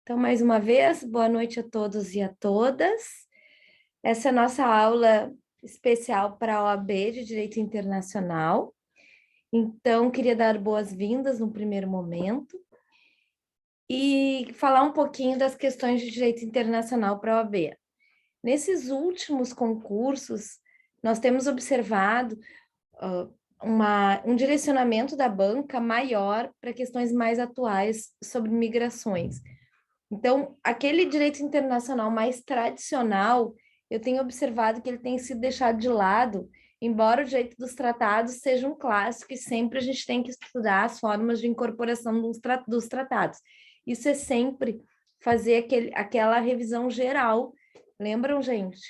Então, mais uma vez, boa noite a todos e a todas. Essa é a nossa aula especial para a OAB de Direito Internacional. Então, queria dar boas-vindas no primeiro momento e falar um pouquinho das questões de direito internacional para a OAB. Nesses últimos concursos, nós temos observado um direcionamento da banca maior para questões mais atuais sobre migrações. Então, aquele direito internacional mais tradicional, eu tenho observado que ele tem sido deixado de lado, embora o direito dos tratados seja um clássico e sempre a gente tem que estudar as formas de incorporação dos tratados. Isso é sempre fazer aquela revisão geral. Lembram, gente?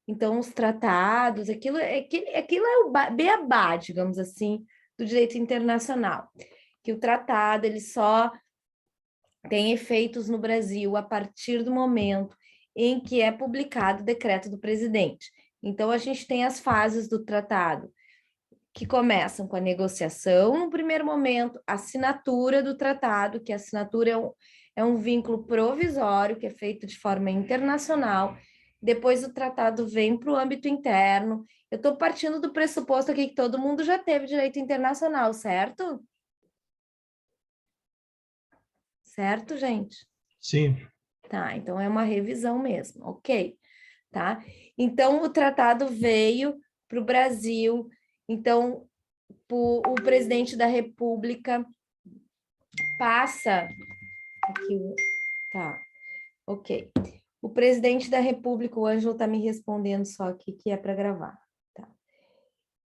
Então, os tratados, aquilo é o beabá, digamos assim, do direito internacional. Que o tratado, ele só tem efeitos no Brasil a partir do momento em que é publicado o decreto do presidente. Então, a gente tem as fases do tratado, que começam com a negociação no primeiro momento, a assinatura do tratado, que a assinatura é um vínculo provisório, que é feito de forma internacional. Depois o tratado vem para o âmbito interno. Eu estou partindo do pressuposto aqui que todo mundo já teve direito internacional, certo? Certo, gente? Sim. Tá, então é uma revisão mesmo, ok, tá? Então, o tratado veio para o Brasil, então, o presidente da República passa... Aqui, tá, ok. O presidente da República, o Ângelo está me respondendo só aqui que é para gravar, tá?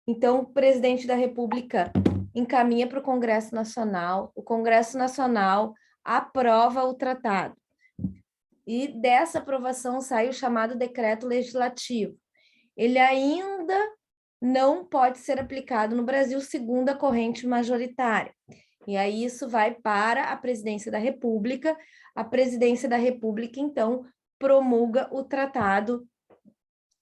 Então, o presidente da República encaminha para o Congresso Nacional, o Congresso Nacional aprova o tratado. E dessa aprovação sai o chamado decreto legislativo. Ele ainda não pode ser aplicado no Brasil segundo a corrente majoritária. E aí isso vai para a presidência da República. A presidência da República, então, promulga o tratado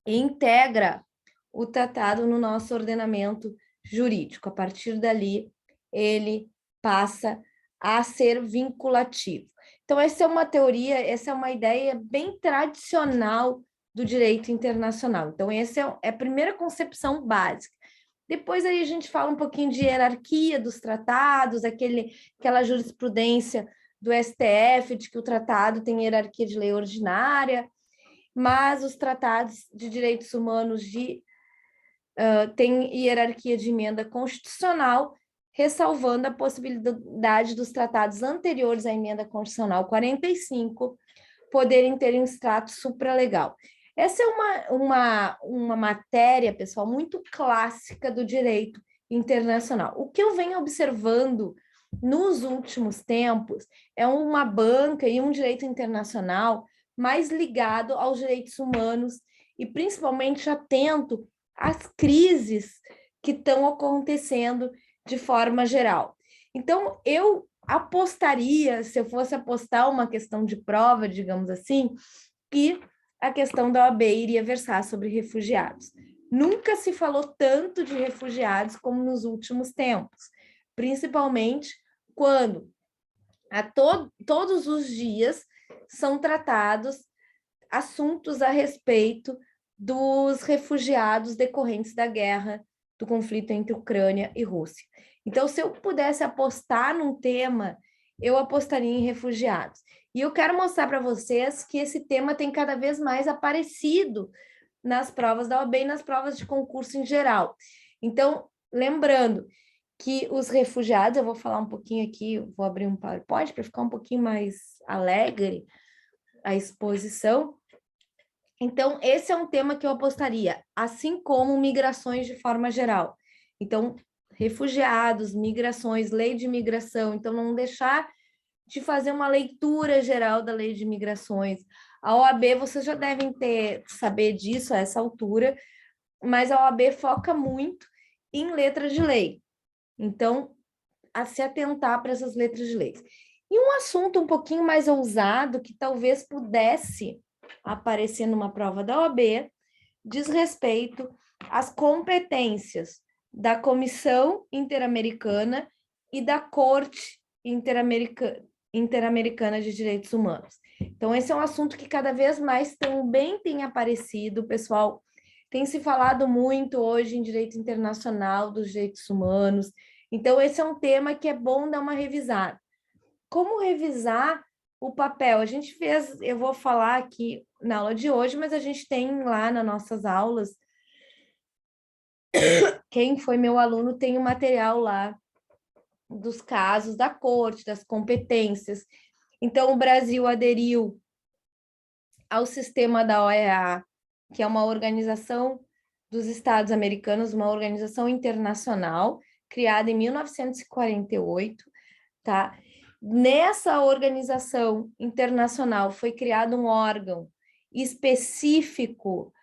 e integra o tratado no nosso ordenamento jurídico. A partir dali, ele passa a ser vinculativo. Então, essa é uma teoria, essa é uma ideia bem tradicional do direito internacional. Então, essa é a primeira concepção básica. Depois aí a gente fala um pouquinho de hierarquia dos tratados, aquela jurisprudência do STF, de que o tratado tem hierarquia de lei ordinária, mas os tratados de direitos humanos têm hierarquia de emenda constitucional, ressalvando a possibilidade dos tratados anteriores à emenda constitucional 45 poderem ter um status supralegal. Essa é uma matéria, pessoal, muito clássica do direito internacional. O que eu venho observando nos últimos tempos é uma banca e um direito internacional mais ligado aos direitos humanos e principalmente atento às crises que estão acontecendo de forma geral. Então, eu apostaria, se eu fosse apostar uma questão de prova, digamos assim, que a questão da OAB iria versar sobre refugiados. Nunca se falou tanto de refugiados como nos últimos tempos, principalmente quando todos os dias são tratados assuntos a respeito dos refugiados decorrentes da guerra, do conflito entre Ucrânia e Rússia. Então, se eu pudesse apostar num tema, eu apostaria em refugiados. E eu quero mostrar para vocês que esse tema tem cada vez mais aparecido nas provas da OAB e nas provas de concurso em geral. Então, lembrando que os refugiados, eu vou falar um pouquinho aqui, vou abrir um PowerPoint para ficar um pouquinho mais alegre a exposição. Então, esse é um tema que eu apostaria, assim como migrações de forma geral. Então, refugiados, migrações, lei de migração. Então, não deixar de fazer uma leitura geral da lei de migrações. A OAB, vocês já devem saber disso a essa altura, mas a OAB foca muito em letras de lei. Então, a se atentar para essas letras de lei. E um assunto um pouquinho mais ousado, que talvez pudesse aparecer numa prova da OAB, diz respeito às competências da Comissão Interamericana e da Corte Interamericana, Interamericana de Direitos Humanos. Então, esse é um assunto que cada vez mais também tem aparecido, pessoal. Tem se falado muito hoje em direito internacional dos direitos humanos. Então, esse é um tema que é bom dar uma revisada. Como revisar o papel? A gente fez, eu vou falar aqui na aula de hoje, mas a gente tem lá nas nossas aulas, quem foi meu aluno tem o material lá dos casos da corte, das competências. Então, o Brasil aderiu ao sistema da OEA, que é uma organização dos Estados Americanos, uma organização internacional, criada em 1948, tá? Nessa organização internacional foi criado um órgão específico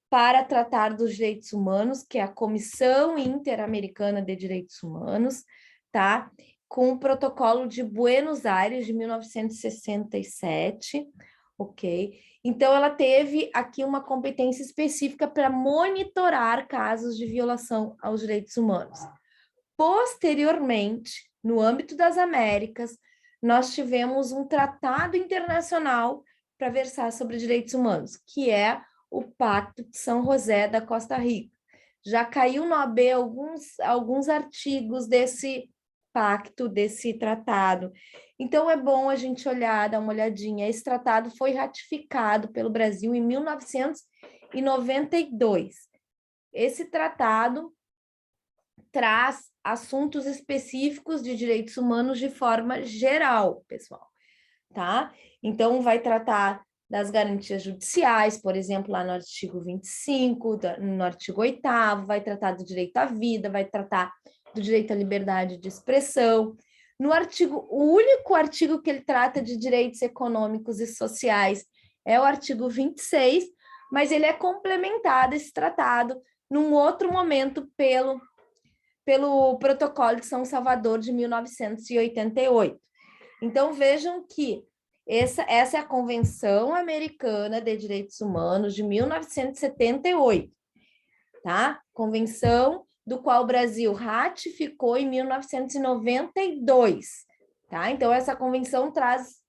para tratar dos direitos humanos, que é a Comissão Interamericana de Direitos Humanos, tá? Com o Protocolo de Buenos Aires de 1967, ok? Então, ela teve aqui uma competência específica para monitorar casos de violação aos direitos humanos. Posteriormente, no âmbito das Américas, nós tivemos um tratado internacional para versar sobre direitos humanos, que é o Pacto de São José da Costa Rica. Já caiu no AB alguns artigos desse pacto, desse tratado. Então, é bom a gente olhar, dar uma olhadinha. Esse tratado foi ratificado pelo Brasil em 1992. Esse tratado traz assuntos específicos de direitos humanos de forma geral, pessoal, tá? Então, vai tratar das garantias judiciais, por exemplo, lá no artigo 25, no artigo 8º, vai tratar do direito à vida, vai tratar do direito à liberdade de expressão. No artigo, o único artigo que ele trata de direitos econômicos e sociais é o artigo 26, mas ele é complementado, esse tratado, num outro momento pelo Protocolo de São Salvador de 1988. Então, vejam que essa é a Convenção Americana de Direitos Humanos de 1978, tá? Convenção do qual o Brasil ratificou em 1992, tá? Então, essa convenção traz,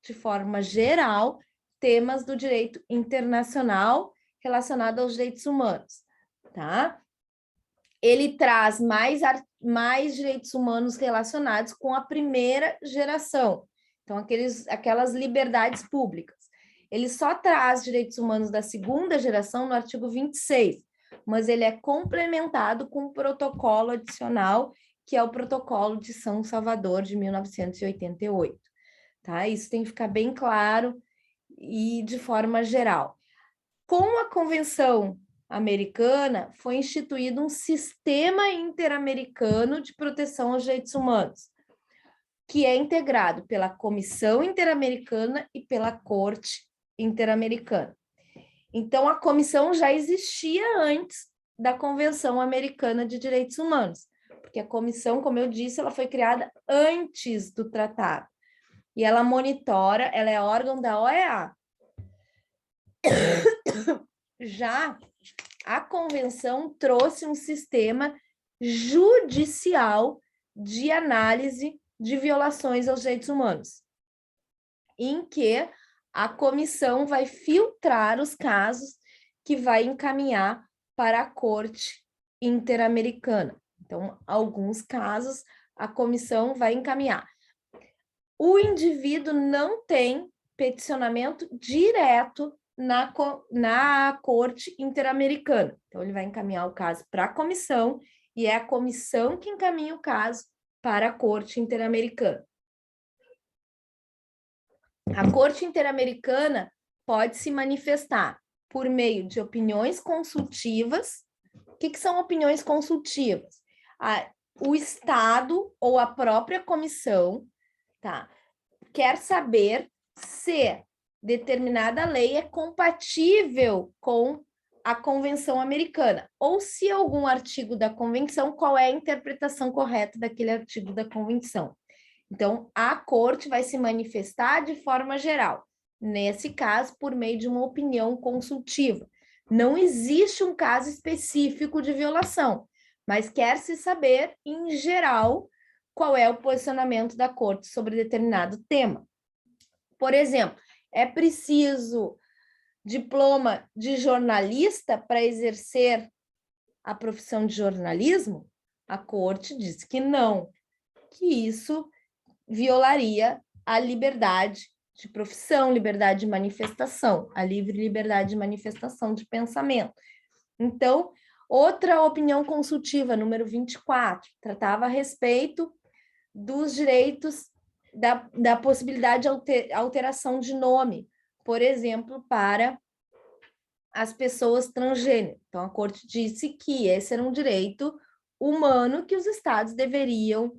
de forma geral, temas do direito internacional relacionado aos direitos humanos, tá? Ele traz mais direitos humanos relacionados com a primeira geração, então aquelas liberdades públicas. Ele só traz direitos humanos da segunda geração no artigo 26, mas ele é complementado com um protocolo adicional, que é o Protocolo de São Salvador de 1988, tá? Isso tem que ficar bem claro e de forma geral. Com a Convenção Americana, foi instituído um sistema interamericano de proteção aos direitos humanos, que é integrado pela Comissão Interamericana e pela Corte Interamericana. Então, a comissão já existia antes da Convenção Americana de Direitos Humanos, porque a comissão, como eu disse, ela foi criada antes do tratado. E ela monitora, ela é órgão da OEA. Já a convenção trouxe um sistema judicial de análise de violações aos direitos humanos, em que a comissão vai filtrar os casos que vai encaminhar para a Corte Interamericana. Então, alguns casos a comissão vai encaminhar. O indivíduo não tem peticionamento direto na Corte Interamericana. Então, ele vai encaminhar o caso para a comissão e é a comissão que encaminha o caso para a Corte Interamericana. A Corte Interamericana pode se manifestar por meio de opiniões consultivas. O que são opiniões consultivas? O Estado ou a própria comissão, tá, quer saber se determinada lei é compatível com a Convenção Americana, ou se algum artigo da Convenção, qual é a interpretação correta daquele artigo da Convenção. Então, a Corte vai se manifestar de forma geral, nesse caso, por meio de uma opinião consultiva. Não existe um caso específico de violação, mas quer-se saber, em geral, qual é o posicionamento da corte sobre determinado tema. Por exemplo, é preciso diploma de jornalista para exercer a profissão de jornalismo? A corte diz que não, que isso violaria a liberdade de profissão, liberdade de manifestação, a livre liberdade de manifestação de pensamento. Então, outra opinião consultiva, número 24, tratava a respeito dos direitos da possibilidade de alteração de nome, por exemplo, para as pessoas transgênero. Então, a corte disse que esse era um direito humano que os estados deveriam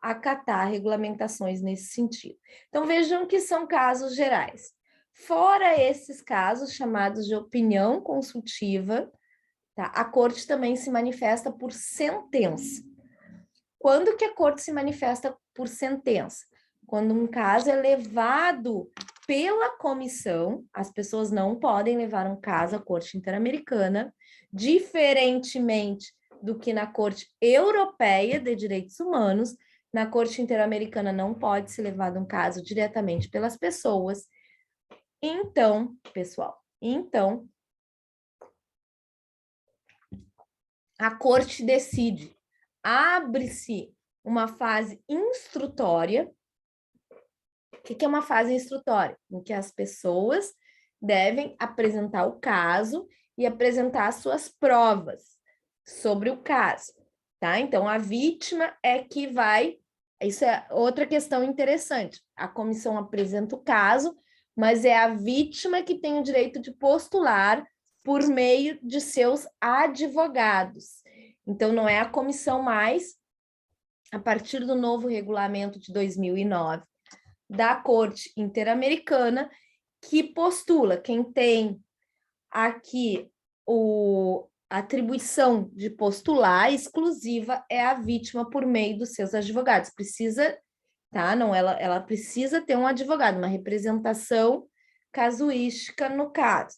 acatar regulamentações nesse sentido. Então, vejam que são casos gerais. Fora esses casos chamados de opinião consultiva, tá? A corte também se manifesta por sentença. Quando que a corte se manifesta por sentença? Quando um caso é levado pela comissão, as pessoas não podem levar um caso à Corte Interamericana, diferentemente do que na Corte Europeia de Direitos Humanos. Na Corte Interamericana não pode ser levado um caso diretamente pelas pessoas. Então, pessoal, a corte decide, abre-se uma fase instrutória. O que é uma fase instrutória? Em que as pessoas devem apresentar o caso e apresentar suas provas sobre o caso, tá? Então, a vítima é que vai... Isso é outra questão interessante. A comissão apresenta o caso, mas é a vítima que tem o direito de postular por meio de seus advogados. Então, não é a comissão mais, a partir do novo regulamento de 2009, da Corte Interamericana, que postula. Quem tem aqui a atribuição de postular exclusiva é a vítima por meio dos seus advogados. Precisa, tá? Não, ela precisa ter um advogado, uma representação casuística no caso.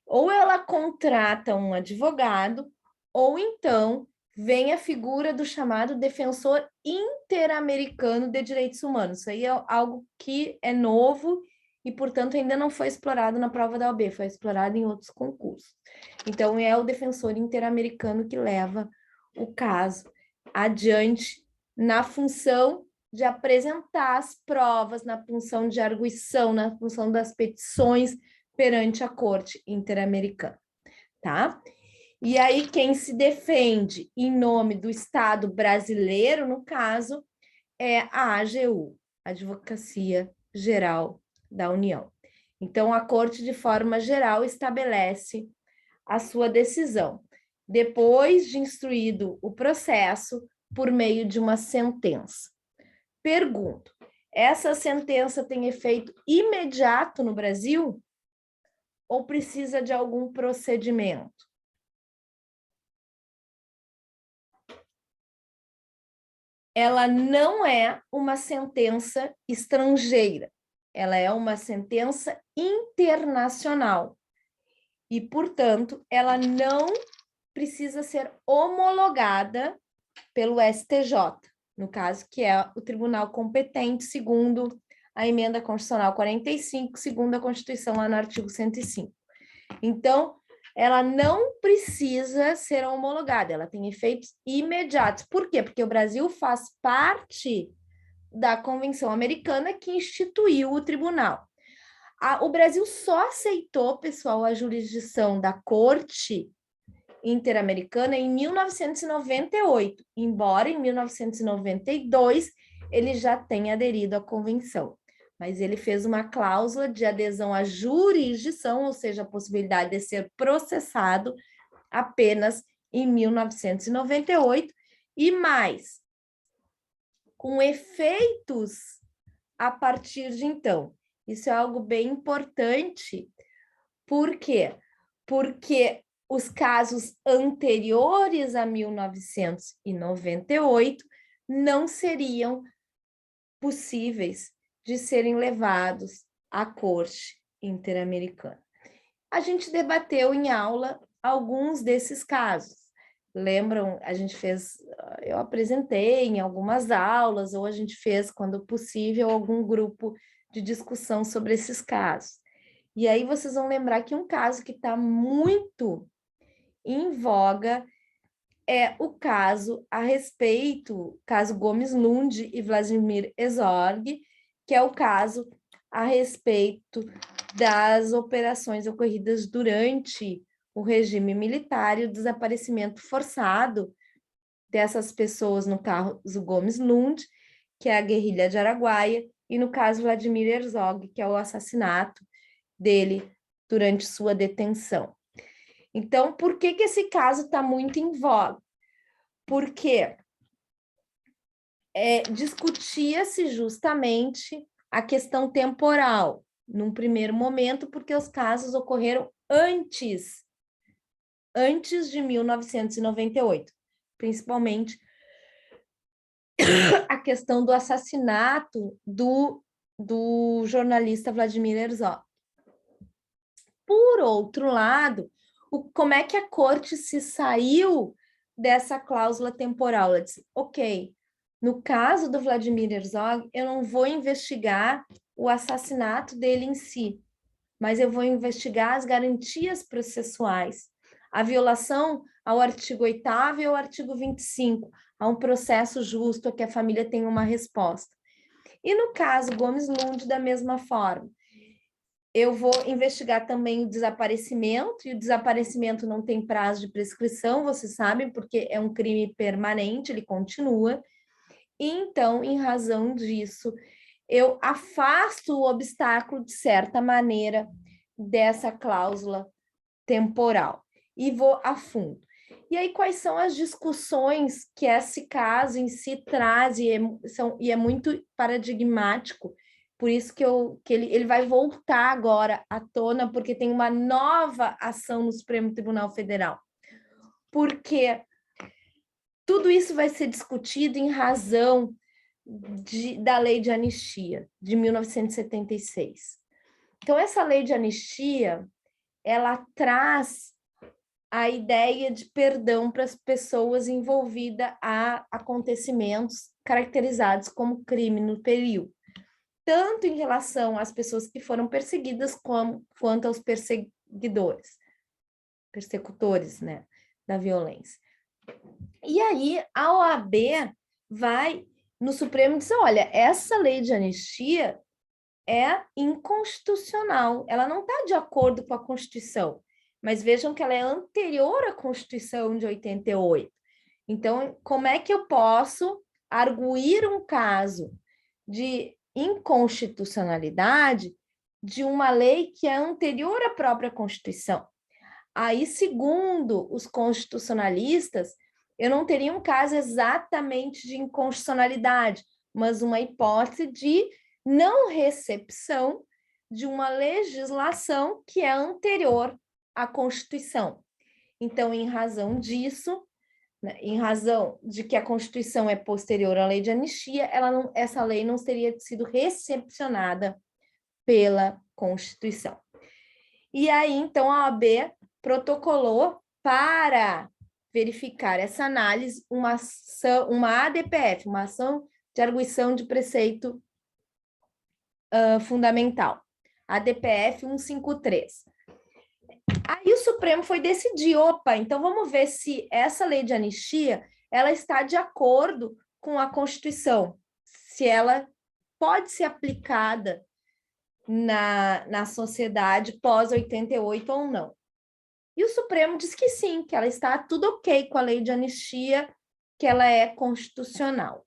Ou ela contrata um advogado, ou então vem a figura do chamado defensor interamericano de direitos humanos. Isso aí é algo que é novo e, portanto, ainda não foi explorado na prova da OAB, foi explorado em outros concursos. Então, é o defensor interamericano que leva o caso adiante na função de apresentar as provas, na função de arguição, na função das petições perante a Corte Interamericana, tá? E aí, quem se defende em nome do Estado brasileiro, no caso, é a AGU, Advocacia Geral da União. Então, a Corte, de forma geral, estabelece a sua decisão, depois de instruído o processo por meio de uma sentença. Pergunto, essa sentença tem efeito imediato no Brasil ou precisa de algum procedimento? Ela não é uma sentença estrangeira, ela é uma sentença internacional e, portanto, ela não precisa ser homologada pelo STJ, no caso, que é o tribunal competente, segundo a emenda constitucional 45, segundo a Constituição, lá no artigo 105. Então, ela não precisa ser homologada, ela tem efeitos imediatos. Por quê? Porque o Brasil faz parte da Convenção Americana que instituiu o tribunal. O Brasil só aceitou, pessoal, a jurisdição da Corte Interamericana em 1998, embora em 1992 ele já tenha aderido à convenção. Mas ele fez uma cláusula de adesão à jurisdição, ou seja, a possibilidade de ser processado apenas em 1998, e mais, com efeitos a partir de então. Isso é algo bem importante. Por quê? Porque os casos anteriores a 1998 não seriam possíveis de serem levados à Corte Interamericana. A gente debateu em aula alguns desses casos. lembram, a gente fez, eu apresentei em algumas aulas, ou a gente fez, quando possível, algum grupo de discussão sobre esses casos. E aí vocês vão lembrar que um caso que está muito em voga é o caso a respeito, caso Gomes Lund e Vladimir Herzog, que é o caso a respeito das operações ocorridas durante o regime militar e o desaparecimento forçado dessas pessoas, no caso Gomes Lund, que é a guerrilha de Araguaia, e no caso Vladimir Herzog, que é o assassinato dele durante sua detenção. Então, por que esse caso está muito em voga? Porque discutia-se justamente a questão temporal, num primeiro momento, porque os casos ocorreram antes de 1998, principalmente a questão do assassinato do jornalista Vladimir Herzog. Por outro lado, como é que a corte se saiu dessa cláusula temporal? Ela disse, ok, no caso do Vladimir Herzog, eu não vou investigar o assassinato dele em si, mas eu vou investigar as garantias processuais, a violação ao artigo 8º e ao artigo 25, a um processo justo, a que a família tenha uma resposta. E no caso Gomes Lund, da mesma forma, eu vou investigar também o desaparecimento, e o desaparecimento não tem prazo de prescrição, vocês sabem, porque é um crime permanente, ele continua. E então, em razão disso, eu afasto o obstáculo, de certa maneira, dessa cláusula temporal e vou a fundo. E aí, quais são as discussões que esse caso em si traz, e é muito paradigmático, por isso que ele vai voltar agora à tona, porque tem uma nova ação no Supremo Tribunal Federal. Porque tudo isso vai ser discutido em razão da Lei de Anistia, de 1976. Então, essa Lei de Anistia, ela traz a ideia de perdão para as pessoas envolvidas a acontecimentos caracterizados como crime no período, tanto em relação às pessoas que foram perseguidas quanto aos persecutores, né, da violência. E aí a OAB vai no Supremo e diz, olha, essa lei de anistia é inconstitucional, ela não está de acordo com a Constituição, mas vejam que ela é anterior à Constituição de 88. Então, como é que eu posso arguir um caso de inconstitucionalidade de uma lei que é anterior à própria Constituição? Aí, segundo os constitucionalistas, eu não teria um caso exatamente de inconstitucionalidade, mas uma hipótese de não recepção de uma legislação que é anterior à Constituição. Então, em razão disso, né, em razão de que a Constituição é posterior à lei de anistia, essa lei não teria sido recepcionada pela Constituição. E aí, então, a OAB protocolou para verificar essa análise uma ADPF, uma ação de arguição de preceito fundamental, ADPF 153. Aí o Supremo foi decidir, opa, então vamos ver se essa lei de anistia ela está de acordo com a Constituição, se ela pode ser aplicada na sociedade pós-88 ou não. E o Supremo diz que sim, que ela está tudo ok com a lei de anistia, que ela é constitucional.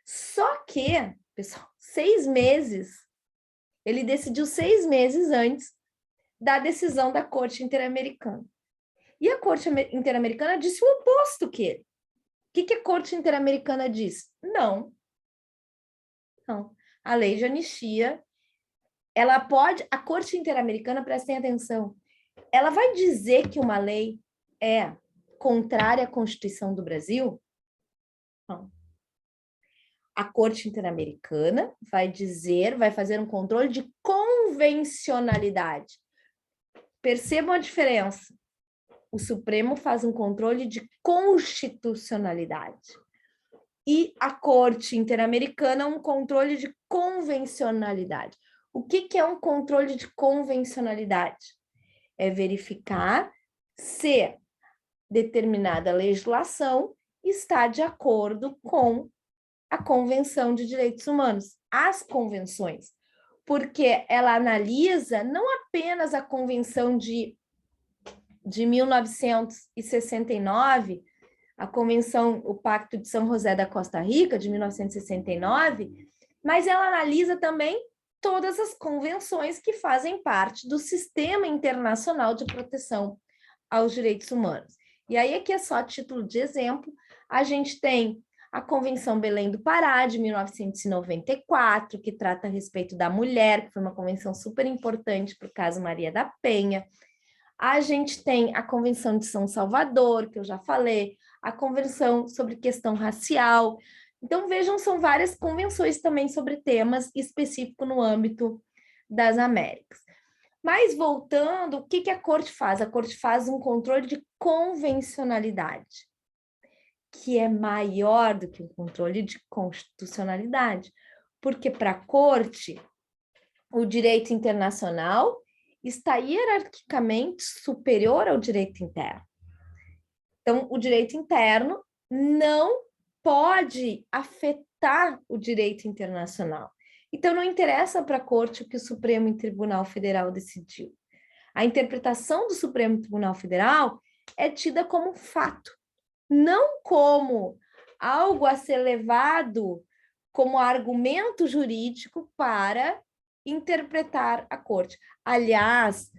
Só que, pessoal, 6 meses, ele decidiu 6 meses antes da decisão da Corte Interamericana. E a Corte Interamericana disse o oposto que ele. O que a Corte Interamericana diz? Não. A lei de anistia, ela pode... A Corte Interamericana, prestem atenção, ela vai dizer que uma lei é contrária à Constituição do Brasil? Não. A Corte Interamericana vai fazer um controle de convencionalidade. Percebam a diferença. O Supremo faz um controle de constitucionalidade. E a Corte Interamericana um controle de convencionalidade. O que é um controle de convencionalidade? É verificar se determinada legislação está de acordo com a Convenção de Direitos Humanos, as convenções, porque ela analisa não apenas a Convenção de 1969, a Convenção, o Pacto de São José da Costa Rica, de 1969, mas ela analisa também todas as convenções que fazem parte do Sistema Internacional de Proteção aos Direitos Humanos. E aí, aqui é só título de exemplo, a gente tem a Convenção Belém do Pará, de 1994, que trata a respeito da mulher, que foi uma convenção super importante para o caso Maria da Penha. A gente tem a Convenção de São Salvador, que eu já falei, a Convenção sobre questão racial. Então, vejam, são várias convenções também sobre temas específicos no âmbito das Américas. Mas, voltando, o que a Corte faz? A Corte faz um controle de convencionalidade, que é maior do que o controle de constitucionalidade, porque para a Corte, o direito internacional está hierarquicamente superior ao direito interno. Então, o direito interno não pode afetar o direito internacional. Então, não interessa para a Corte o que o Supremo Tribunal Federal decidiu. A interpretação do Supremo Tribunal Federal é tida como fato, não como algo a ser levado como argumento jurídico para interpretar a Corte. Aliás,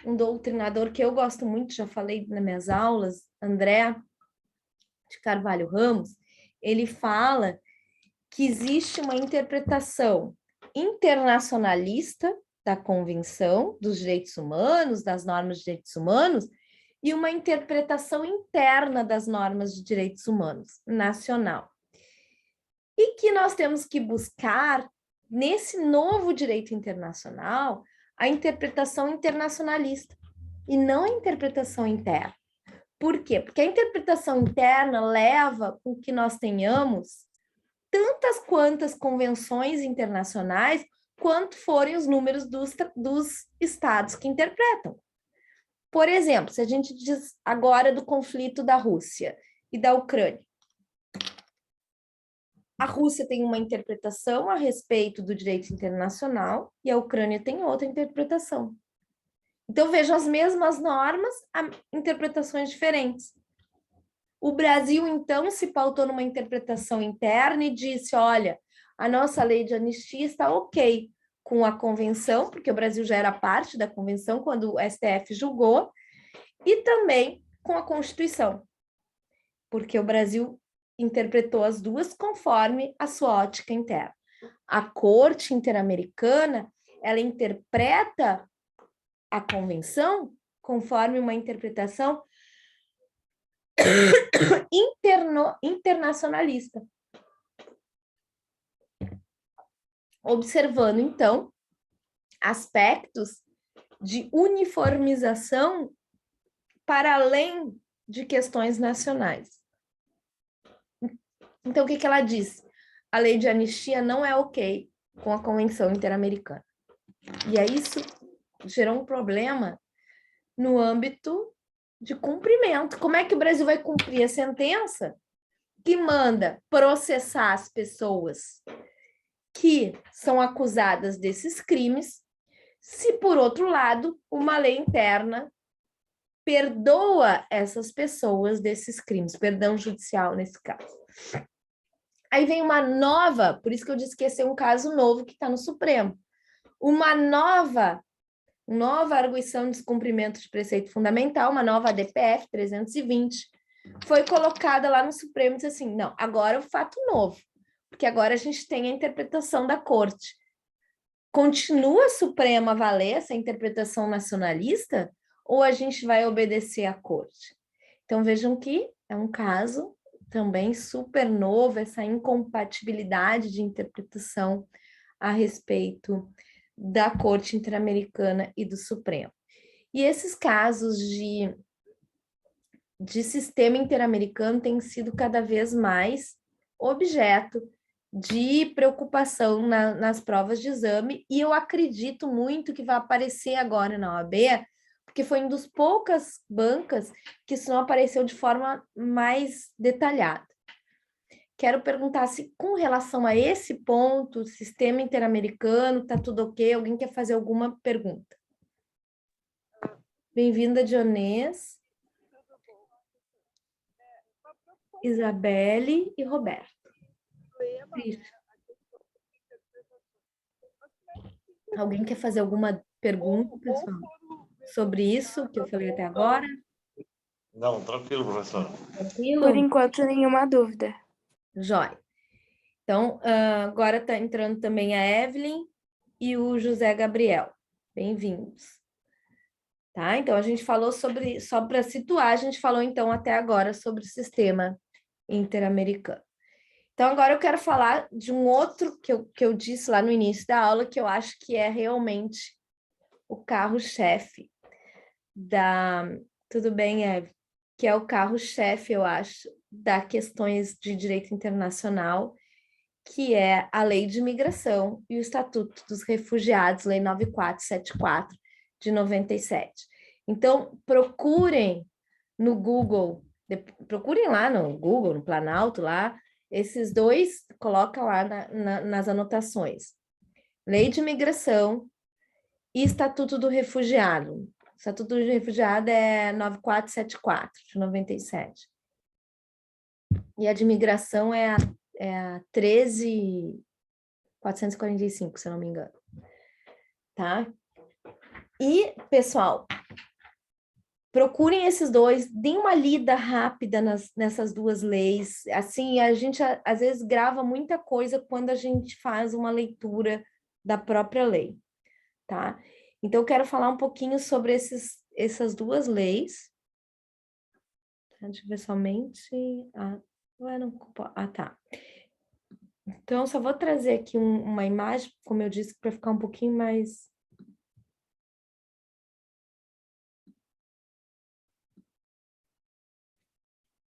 um doutrinador que eu gosto muito, já falei nas minhas aulas, André de Carvalho Ramos, ele fala que existe uma interpretação internacionalista da Convenção dos Direitos Humanos, das normas de direitos humanos, e uma interpretação interna das normas de direitos humanos, nacional. E que nós temos que buscar, nesse novo direito internacional, a interpretação internacionalista, e não a interpretação interna. Por quê? Porque a interpretação interna leva com que nós tenhamos tantas quantas convenções internacionais quanto forem os números dos estados que interpretam. Por exemplo, se a gente diz agora do conflito da Rússia e da Ucrânia, a Rússia tem uma interpretação a respeito do direito internacional e a Ucrânia tem outra interpretação. Então, vejam, as mesmas normas, interpretações diferentes. O Brasil, então, se pautou numa interpretação interna e disse, olha, a nossa lei de anistia está ok com a convenção, porque o Brasil já era parte da convenção quando o STF julgou, e também com a Constituição, porque o Brasil interpretou as duas conforme a sua ótica interna. A Corte Interamericana, ela interpreta a convenção conforme uma interpretação internacionalista. Observando, então, aspectos de uniformização para além de questões nacionais. Então, o que ela diz? A lei de anistia não é ok com a Convenção Interamericana. E aí isso gerou um problema no âmbito de cumprimento. Como é que o Brasil vai cumprir a sentença que manda processar as pessoas que são acusadas desses crimes, se, por outro lado, uma lei interna perdoa essas pessoas desses crimes, perdão judicial nesse caso. Aí vem uma nova, por isso que eu disse que esse é um caso novo que está no Supremo, uma nova arguição de descumprimento de preceito fundamental, uma nova ADPF 320, foi colocada lá no Supremo e disse assim, não, agora é o fato novo, porque agora a gente tem a interpretação da Corte. Continua a Suprema a valer essa interpretação nacionalista ou a gente vai obedecer à Corte? Então, vejam que é um caso também super novo, essa incompatibilidade de interpretação a respeito da Corte Interamericana e do Supremo. E esses casos de de sistema interamericano tem sido cada vez mais objeto de preocupação nas provas de exame, e eu acredito muito que vai aparecer agora na OAB, porque foi uma das poucas bancas que isso não apareceu de forma mais detalhada. Quero perguntar se, com relação a esse ponto, sistema interamericano, está tudo ok? Alguém quer fazer alguma pergunta? Bem-vinda, Dionês, Isabelle e Roberto. Alguém quer fazer alguma pergunta, pessoal, sobre isso que eu falei até agora? Não, tranquilo, professora. Tranquilo? Por enquanto, nenhuma dúvida. Jóia. Então, agora está entrando também a Evelyn e o José Gabriel. Bem-vindos. Tá? Então, a gente falou sobre, só para situar, a gente falou então até agora sobre o sistema interamericano. Então, agora eu quero falar de um outro que eu disse lá no início da aula, que eu acho que é realmente o carro-chefe da... Tudo bem, Eve? Que é o carro-chefe, eu acho, das questões de direito internacional, que é a Lei de Imigração e o Estatuto dos Refugiados, Lei 9474, de 97. Então, procurem no Google, procurem lá no Google, no Planalto, lá, esses dois, coloca lá nas anotações. Lei de Imigração e Estatuto do Refugiado. O Estatuto do Refugiado é 9474, de 97. E a de imigração é a 13.445, se eu não me engano. Tá? E, pessoal, procurem esses dois, deem uma lida rápida nessas duas leis. Assim, a gente às vezes grava muita coisa quando a gente faz uma leitura da própria lei, tá? Então, eu quero falar um pouquinho sobre essas duas leis. Deixa eu ver somente... tá. Então, eu só vou trazer aqui uma imagem, como eu disse, para ficar um pouquinho mais...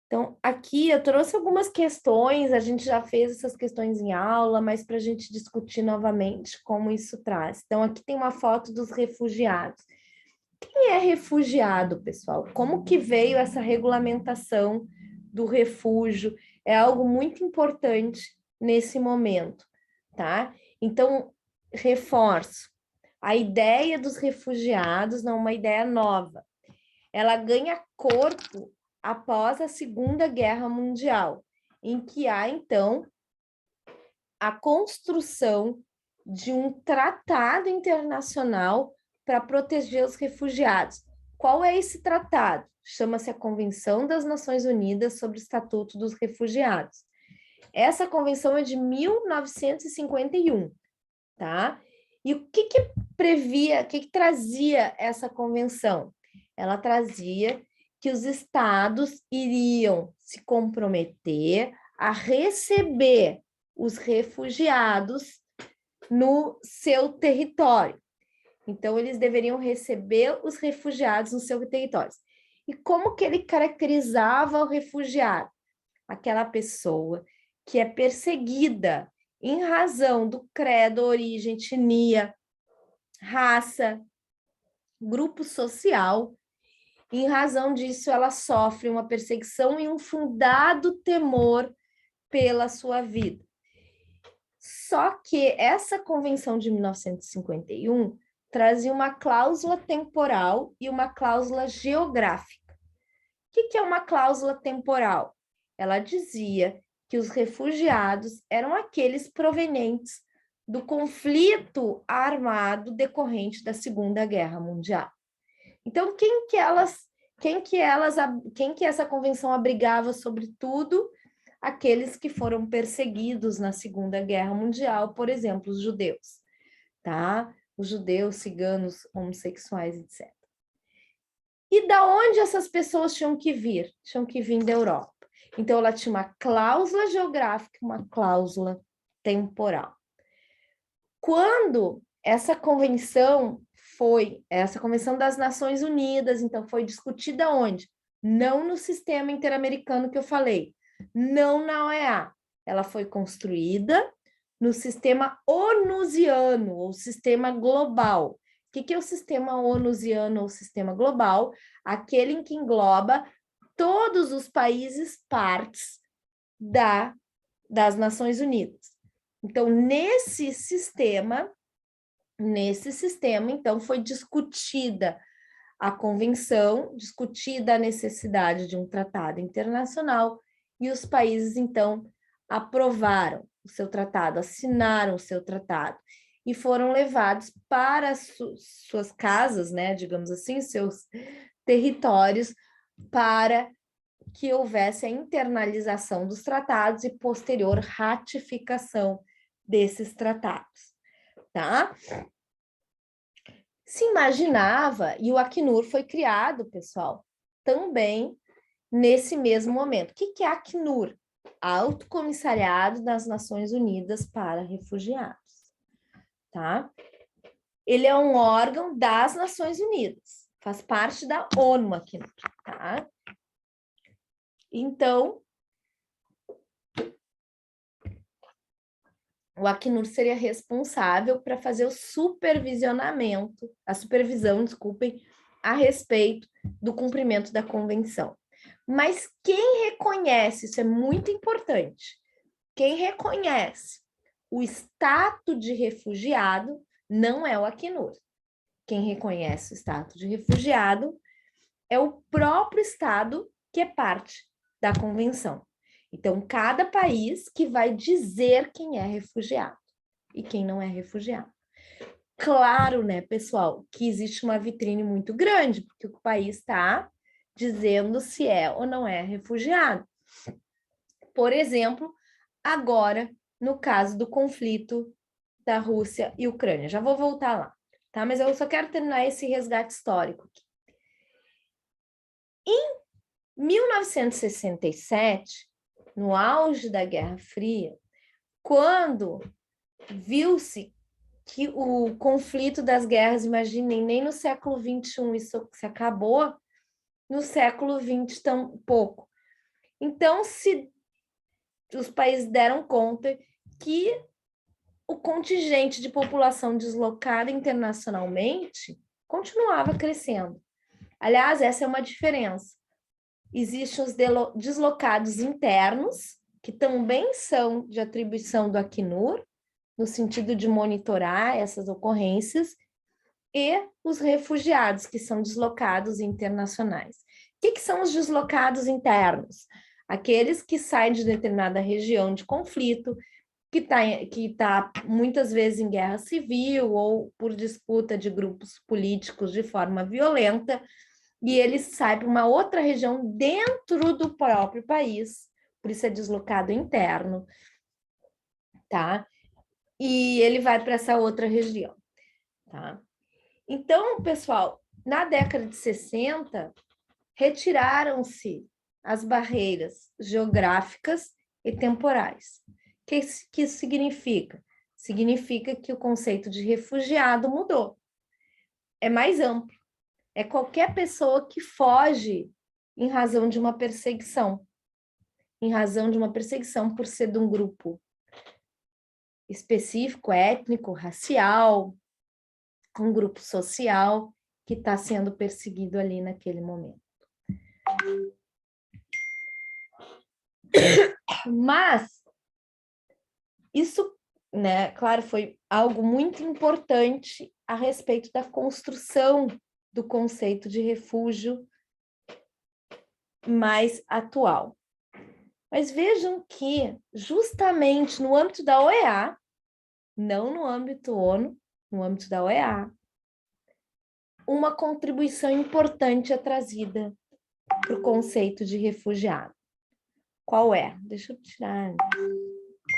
Então, aqui eu trouxe algumas questões, a gente já fez essas questões em aula, mas para a gente discutir novamente como isso traz. Então, aqui tem uma foto dos refugiados. Quem é refugiado, pessoal? Como que veio essa regulamentação do refúgio? É algo muito importante nesse momento, tá? Então, reforço, a ideia dos refugiados não é uma ideia nova. Ela ganha corpo após a Segunda Guerra Mundial, em que há, então, a construção de um tratado internacional para proteger os refugiados. Qual é esse tratado? Chama-se a Convenção das Nações Unidas sobre o Estatuto dos Refugiados. Essa convenção é de 1951, tá? E o que previa, o que trazia essa convenção? Ela trazia que os estados iriam se comprometer a receber os refugiados no seu território. Então, eles deveriam receber os refugiados no seu território. E como que ele caracterizava o refugiado? Aquela pessoa que é perseguida em razão do credo, origem, etnia, raça, grupo social. Em razão disso, ela sofre uma perseguição e um fundado temor pela sua vida. Só que essa convenção de 1951 trazia uma cláusula temporal e uma cláusula geográfica. O que é uma cláusula temporal? Ela dizia que os refugiados eram aqueles provenientes do conflito armado decorrente da Segunda Guerra Mundial. Então, quem que essa convenção abrigava, sobretudo? Aqueles que foram perseguidos na Segunda Guerra Mundial, por exemplo, os judeus, tá? Os judeus, ciganos, homossexuais, etc. E da onde essas pessoas tinham que vir? Tinham que vir da Europa. Então, ela tinha uma cláusula geográfica, uma cláusula temporal. Quando essa convenção das Nações Unidas, então foi discutida onde? não no sistema interamericano que eu falei, não na OEA. Ela foi construída no sistema onusiano, ou sistema global. O que é o sistema onusiano ou sistema global? Aquele em que engloba todos os países partes das Nações Unidas. Então, nesse sistema, então, foi discutida a convenção, discutida a necessidade de um tratado internacional, e os países, então, aprovaram o seu tratado, assinaram o seu tratado, e foram levados para suas casas, né, digamos assim, seus territórios, para que houvesse a internalização dos tratados e posterior ratificação desses tratados, tá? Se imaginava, e o Acnur foi criado, pessoal, também nesse mesmo momento. O que é Acnur? Alto Comissariado das Nações Unidas para Refugiados, tá? Ele é um órgão das Nações Unidas, faz parte da ONU, Acnur, tá? Então, o Acnur seria responsável para fazer o supervisionamento, a supervisão, desculpem, a respeito do cumprimento da convenção. Mas quem reconhece, isso é muito importante, quem reconhece o status de refugiado não é o Acnur. Quem reconhece o status de refugiado é o próprio Estado que é parte da convenção. Então, cada país que vai dizer quem é refugiado e quem não é refugiado. Claro, né, pessoal, que existe uma vitrine muito grande, porque o país está dizendo se é ou não é refugiado. Por exemplo, agora, no caso do conflito da Rússia e Ucrânia. Já vou voltar lá, tá? Mas eu só quero terminar esse resgate histórico aqui. Em 1967, no auge da Guerra Fria, quando viu-se que o conflito das guerras, imaginem, nem no século XXI isso se acabou, no século XX tão pouco. Então, os países deram conta que o contingente de população deslocada internacionalmente continuava crescendo. Aliás, essa é uma diferença. Existem os deslocados internos, que também são de atribuição do Acnur, no sentido de monitorar essas ocorrências, e os refugiados, que são deslocados internacionais. O que são os deslocados internos? Aqueles que saem de determinada região de conflito, que tá muitas vezes em guerra civil ou por disputa de grupos políticos de forma violenta, e ele sai para uma outra região dentro do próprio país, por isso é deslocado interno, tá? E ele vai para essa outra região, tá? Então, pessoal, na década de 60, retiraram-se as barreiras geográficas e temporais. O que isso significa? Significa que o conceito de refugiado mudou. É mais amplo. É qualquer pessoa que foge em razão de uma perseguição. Em razão de uma perseguição por ser de um grupo específico, étnico, racial, um grupo social que está sendo perseguido ali naquele momento. Mas isso, né, claro, foi algo muito importante a respeito da construção do conceito de refúgio mais atual. Mas vejam que, justamente no âmbito da OEA, não no âmbito ONU, no âmbito da OEA, uma contribuição importante é trazida para o conceito de refugiado. Qual é? Deixa eu tirar.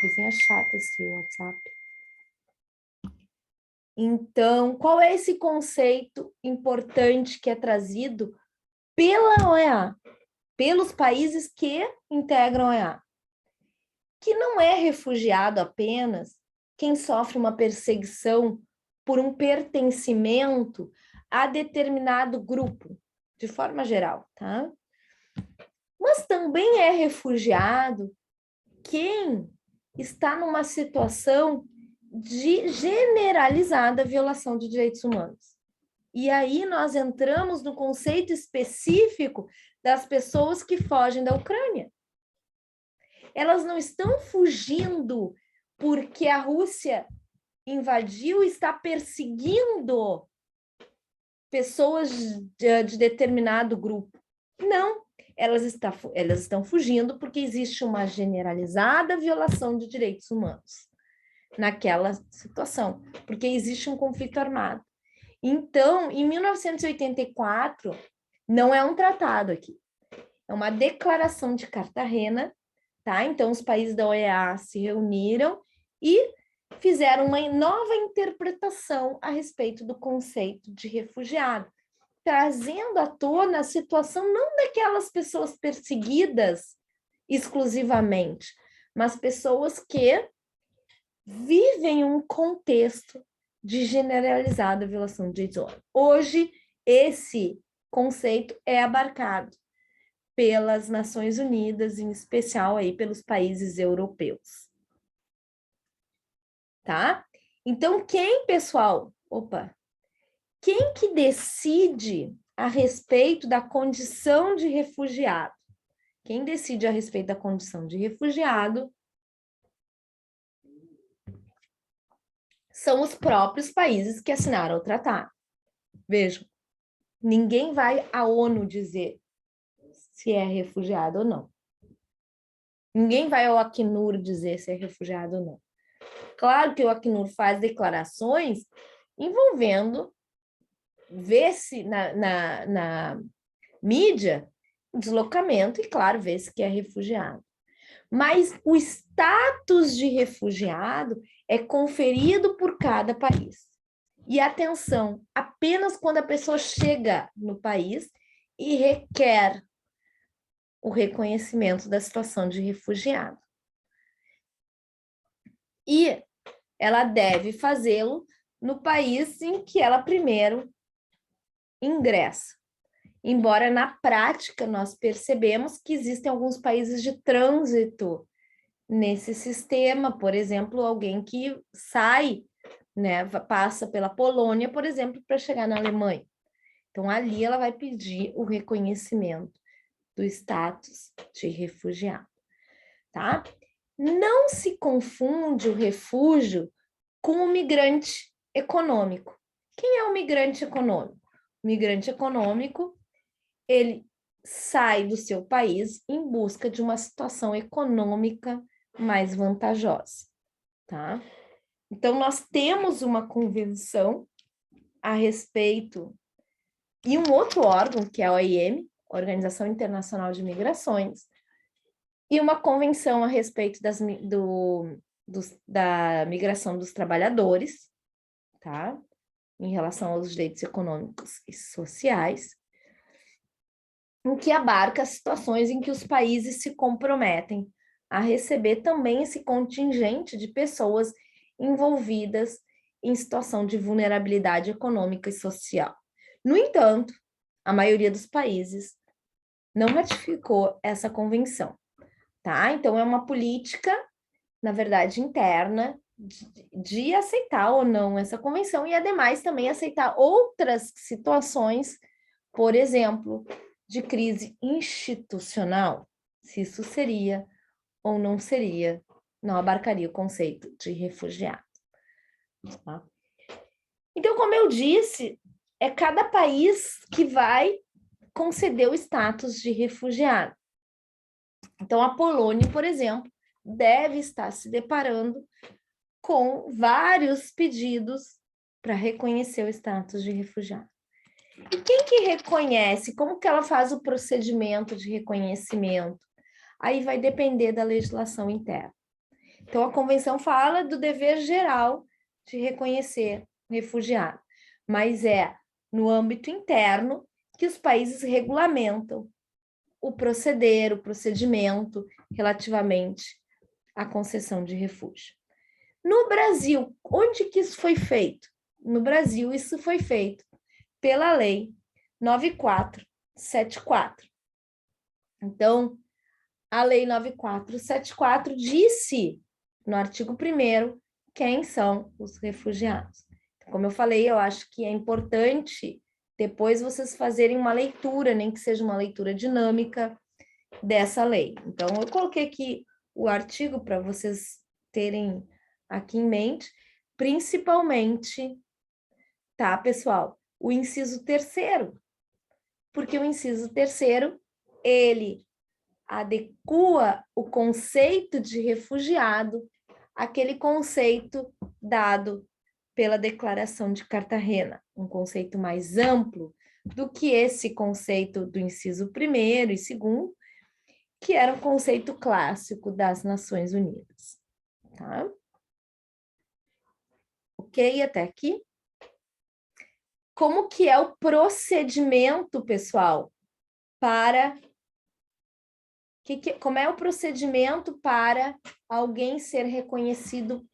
Coisinha chata esse WhatsApp. Então, qual é esse conceito importante que é trazido pela OEA, pelos países que integram a OEA? Que não é refugiado apenas quem sofre uma perseguição por um pertencimento a determinado grupo, de forma geral, tá? Mas também é refugiado quem está numa situação de generalizada violação de direitos humanos. E aí nós entramos no conceito específico das pessoas que fogem da Ucrânia. Elas não estão fugindo porque a Rússia invadiu e está perseguindo pessoas de determinado grupo. Não, elas estão fugindo porque existe uma generalizada violação de direitos humanos naquela situação, porque existe um conflito armado. Então, em 1984, não é um tratado aqui, é uma declaração de Cartagena, tá? Então, os países da OEA se reuniram e fizeram uma nova interpretação a respeito do conceito de refugiado, trazendo à tona a situação não daquelas pessoas perseguidas exclusivamente, mas pessoas que vivem um contexto de generalizada violação de direitos humanos. Hoje, esse conceito é abarcado pelas Nações Unidas, em especial aí pelos países europeus. Tá? Então, quem que decide a respeito da condição de refugiado? Quem decide a respeito da condição de refugiado são os próprios países que assinaram o tratado. Vejam, ninguém vai à ONU dizer se é refugiado ou não. Ninguém vai ao Acnur dizer se é refugiado ou não. Claro que o Acnur faz declarações envolvendo, vê-se na mídia, deslocamento e, claro, vê-se que é refugiado. Mas o status de refugiado é conferido por cada país. E atenção, apenas quando a pessoa chega no país e requer o reconhecimento da situação de refugiado. E ela deve fazê-lo no país em que ela primeiro ingressa. Embora na prática nós percebemos que existem alguns países de trânsito nesse sistema, por exemplo, alguém que sai, né, passa pela Polônia, por exemplo, para chegar na Alemanha. Então, ali ela vai pedir o reconhecimento do status de refugiado, tá? Não se confunde o refúgio com o migrante econômico. Quem é o migrante econômico? O migrante econômico, ele sai do seu país em busca de uma situação econômica mais vantajosa, tá? Então, nós temos uma convenção a respeito, e um outro órgão, que é a OIM, Organização Internacional de Migrações, e uma convenção a respeito da migração dos trabalhadores, tá? Em relação aos direitos econômicos e sociais, o que abarca situações em que os países se comprometem a receber também esse contingente de pessoas envolvidas em situação de vulnerabilidade econômica e social. No entanto, a maioria dos países não ratificou essa convenção, tá? Então, é uma política, na verdade, interna, de aceitar ou não essa convenção e, ademais, também aceitar outras situações, por exemplo, de crise institucional, se isso seria ou não seria, não abarcaria o conceito de refugiado. Tá? Então, como eu disse, é cada país que vai conceder o status de refugiado. Então, a Polônia, por exemplo, deve estar se deparando com vários pedidos para reconhecer o status de refugiado. E quem que reconhece? Como que ela faz o procedimento de reconhecimento? Aí vai depender da legislação interna. Então, a convenção fala do dever geral de reconhecer refugiado, mas é no âmbito interno que os países regulamentam o procedimento relativamente à concessão de refúgio. No Brasil, onde que isso foi feito? No Brasil, isso foi feito pela Lei 9474. Então, a Lei 9474 disse, no artigo 1º, quem são os refugiados. Como eu falei, eu acho que é importante depois vocês fazerem uma leitura, nem que seja uma leitura dinâmica dessa lei. Então, eu coloquei aqui o artigo para vocês terem aqui em mente, principalmente, tá, pessoal? O inciso 3º, porque o inciso 3º, ele adequa o conceito de refugiado àquele conceito dado pela Declaração de Cartagena, um conceito mais amplo do que esse conceito do inciso 1º e 2º, que era o conceito clássico das Nações Unidas. Tá? Ok, até aqui? Como que é o procedimento, pessoal, para... como é o procedimento para alguém ser reconhecido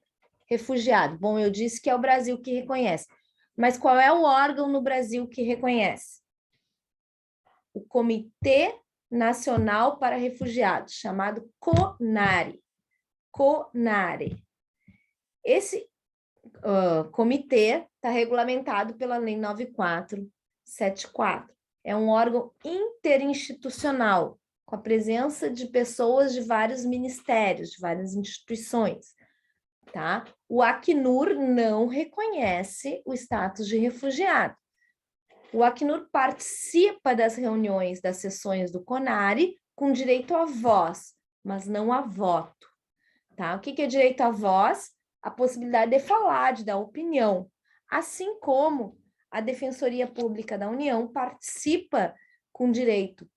refugiado? Bom, eu disse que é o Brasil que reconhece, mas qual é o órgão no Brasil que reconhece? O Comitê Nacional para Refugiados, chamado CONARE. CONARE. Esse comitê está regulamentado pela Lei 9474. É um órgão interinstitucional, com a presença de pessoas de vários ministérios, de várias instituições. Tá? O Acnur não reconhece o status de refugiado. O Acnur participa das reuniões, das sessões do CONARE, com direito à voz, mas não a voto. Tá? O que é direito à voz? A possibilidade de falar, de dar opinião, assim como a Defensoria Pública da União participa com direito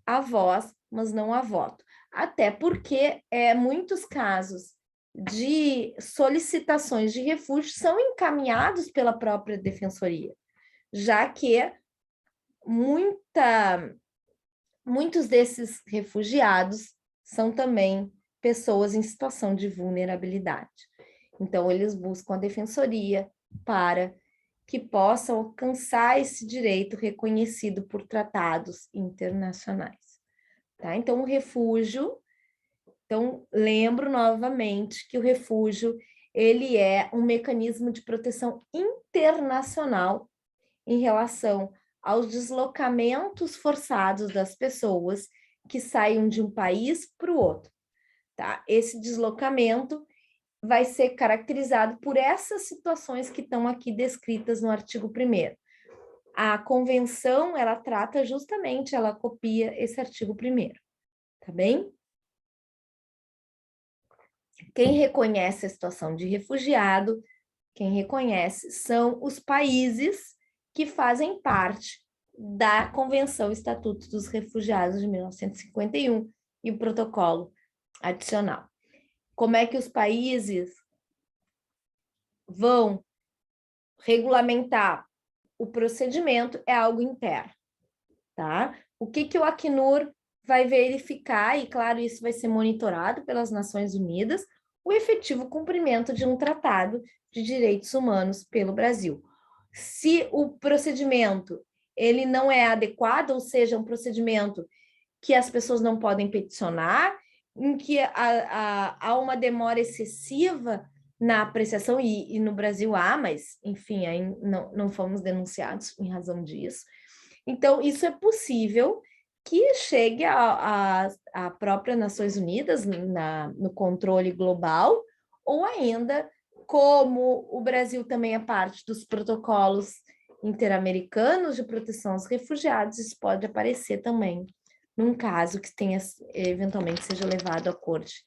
à voz, mas não a voto. Até porque muitos casos de solicitações de refúgio são encaminhados pela própria Defensoria, já que muitos desses refugiados são também pessoas em situação de vulnerabilidade. Então, eles buscam a Defensoria para que possam alcançar esse direito reconhecido por tratados internacionais. Tá? Então, o refúgio... Então, lembro novamente que o refúgio, ele é um mecanismo de proteção internacional em relação aos deslocamentos forçados das pessoas que saiam de um país para o outro. Tá? Esse deslocamento vai ser caracterizado por essas situações que estão aqui descritas no artigo 1º. A convenção, ela trata justamente, ela copia esse artigo 1º, tá bem? Quem reconhece a situação de refugiado, quem reconhece são os países que fazem parte da Convenção Estatuto dos Refugiados de 1951 e o protocolo adicional. Como é que os países vão regulamentar o procedimento? É algo interno, tá? O que o Acnur vai verificar, e claro, isso vai ser monitorado pelas Nações Unidas, o efetivo cumprimento de um tratado de direitos humanos pelo Brasil. Se o procedimento ele não é adequado, ou seja, um procedimento que as pessoas não podem peticionar, em que há uma demora excessiva na apreciação, e no Brasil há, mas, enfim, aí não fomos denunciados em razão disso. Então, isso é possível que chegue à própria Nações Unidas no controle global, ou ainda, como o Brasil também é parte dos protocolos interamericanos de proteção aos refugiados, isso pode aparecer também num caso que tenha, eventualmente, seja levado à Corte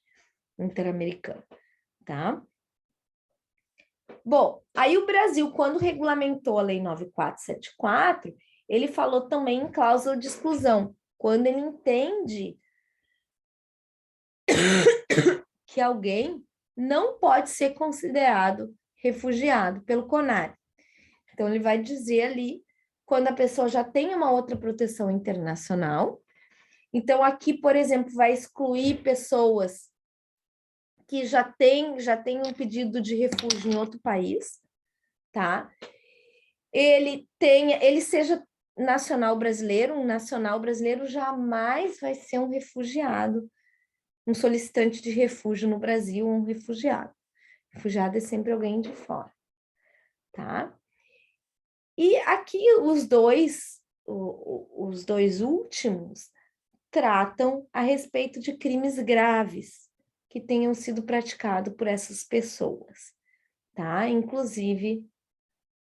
Interamericana, tá? Bom, aí o Brasil, quando regulamentou a Lei 9474, ele falou também em cláusula de exclusão, quando ele entende que alguém não pode ser considerado refugiado pelo CONARE. Então, ele vai dizer ali, quando a pessoa já tem uma outra proteção internacional. Então, aqui, por exemplo, vai excluir pessoas que já têm um pedido de refúgio em outro país, tá? Ele seja nacional brasileiro, um nacional brasileiro jamais vai ser um refugiado um solicitante de refúgio no Brasil, um refugiado. Refugiado é sempre alguém de fora, tá? E aqui os dois últimos tratam a respeito de crimes graves que tenham sido praticados por essas pessoas, tá? Inclusive,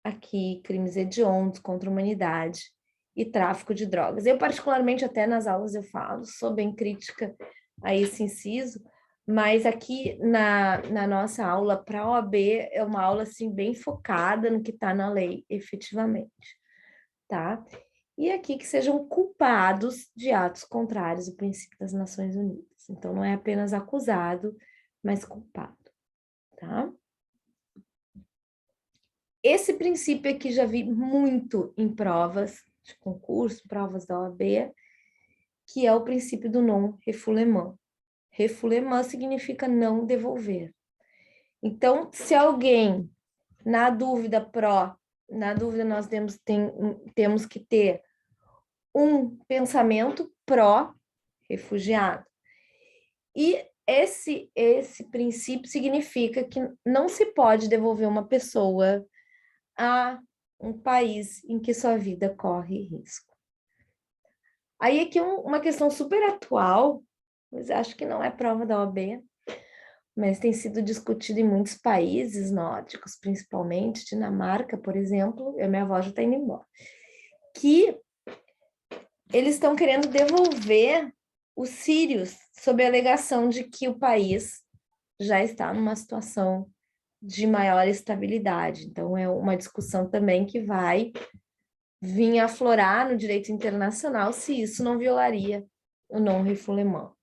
aqui, crimes hediondos contra a humanidade e tráfico de drogas. Eu, particularmente, até nas aulas eu falo, sou bem crítica a esse inciso, mas aqui na nossa aula para a OAB é uma aula, assim, bem focada no que está na lei, efetivamente, tá? E aqui que sejam culpados de atos contrários ao princípio das Nações Unidas. Então, não é apenas acusado, mas culpado, tá? Esse princípio aqui já vi muito em provas de concurso, provas da OAB, que é o princípio do non-refoulement. Refoulement significa não devolver. Então, se alguém, na dúvida nós temos que ter um pensamento pró-refugiado. E esse princípio significa que não se pode devolver uma pessoa a um país em que sua vida corre risco. Aí aqui uma questão super atual, mas acho que não é prova da OAB, mas tem sido discutido em muitos países nórdicos, principalmente Dinamarca, por exemplo, minha avó já está indo embora, que eles estão querendo devolver os sírios sob a alegação de que o país já está numa situação de maior estabilidade. Então, é uma discussão também que vai vir aflorar no direito internacional se isso não violaria o non-refoulement.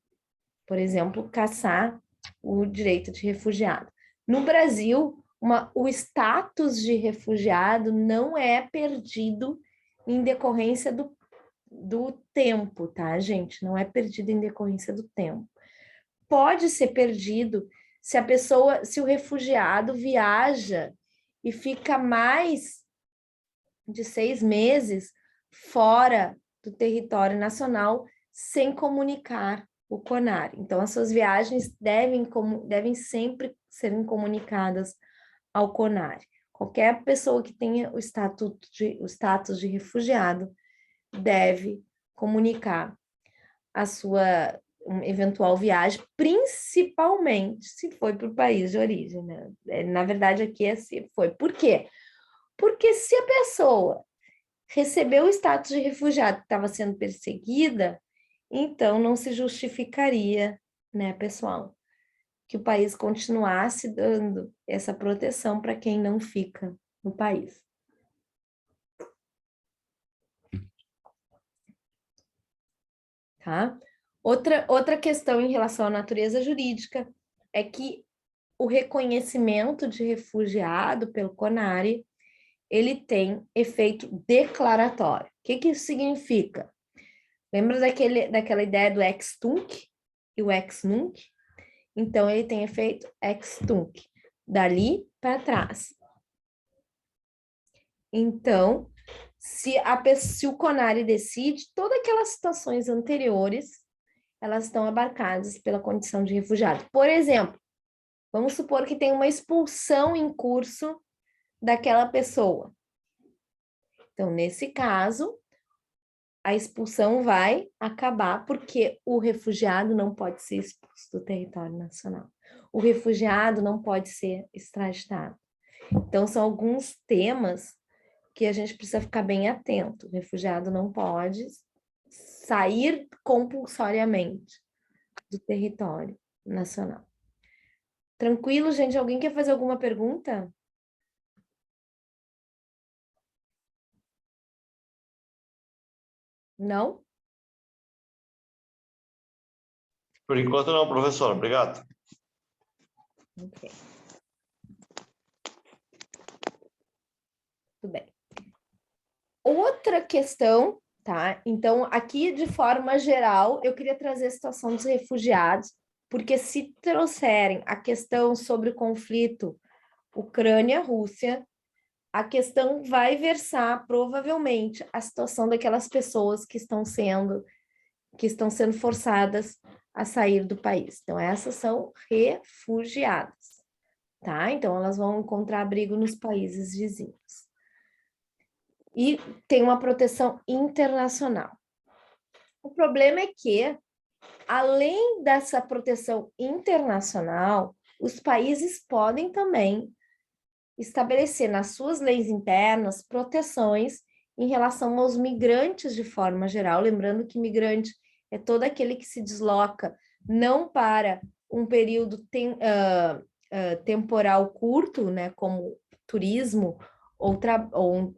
Por exemplo, caçar o direito de refugiado. No Brasil, o status de refugiado não é perdido em decorrência do tempo, tá, gente? Não é perdido em decorrência do tempo. Pode ser perdido se o refugiado viaja e fica mais de 6 meses fora do território nacional sem comunicar o CONAR. Então, as suas viagens devem sempre serem comunicadas ao CONAR. Qualquer pessoa que tenha o status de refugiado deve comunicar a sua eventual viagem, principalmente se foi para o país de origem, né? Na verdade, aqui é se foi. Por quê? Porque se a pessoa recebeu o status de refugiado que estava sendo perseguida, então não se justificaria, né, pessoal, que o país continuasse dando essa proteção para quem não fica no país. Tá? Outra questão em relação à natureza jurídica é que o reconhecimento de refugiado pelo CONARE, ele tem efeito declaratório. O que isso significa? Lembra daquela ideia do ex tunc e o ex nunc? Então, ele tem efeito ex tunc, dali para trás. Então, se o CONARE decide, todas aquelas situações anteriores, elas estão abarcadas pela condição de refugiado. Por exemplo, vamos supor que tem uma expulsão em curso daquela pessoa. Então, nesse caso, a expulsão vai acabar porque o refugiado não pode ser expulso do território nacional. O refugiado não pode ser extraditado. Então, são alguns temas que a gente precisa ficar bem atento. O refugiado não pode sair compulsoriamente do território nacional. Tranquilo, gente? Alguém quer fazer alguma pergunta? Não? Por enquanto não, professor. Obrigado. Ok. Tudo bem. Outra questão, tá? Então, aqui, de forma geral, eu queria trazer a situação dos refugiados, porque se trouxerem a questão sobre o conflito Ucrânia-Rússia, a questão vai versar, provavelmente, a situação daquelas pessoas que estão sendo forçadas a sair do país. Então, essas são refugiadas, tá? Então, elas vão encontrar abrigo nos países vizinhos. E tem uma proteção internacional. O problema é que, além dessa proteção internacional, os países podem também estabelecer nas suas leis internas proteções em relação aos migrantes de forma geral, lembrando que migrante é todo aquele que se desloca não para um período temporal curto, né, como turismo ou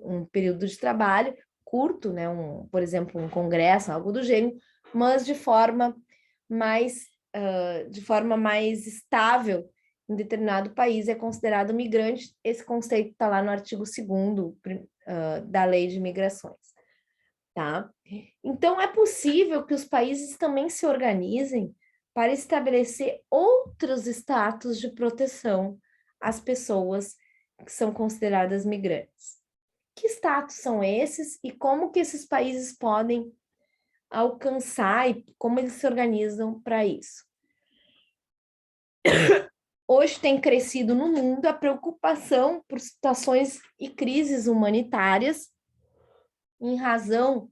um período de trabalho curto, né, por exemplo, um congresso, algo do gênero, mas de forma mais estável em determinado país é considerado migrante. Esse conceito está lá no artigo 2º da Lei de Migrações, tá? Então, é possível que os países também se organizem para estabelecer outros status de proteção às pessoas que são consideradas migrantes. Que status são esses e como que esses países podem alcançar e como eles se organizam para isso? Hoje tem crescido no mundo a preocupação por situações e crises humanitárias em razão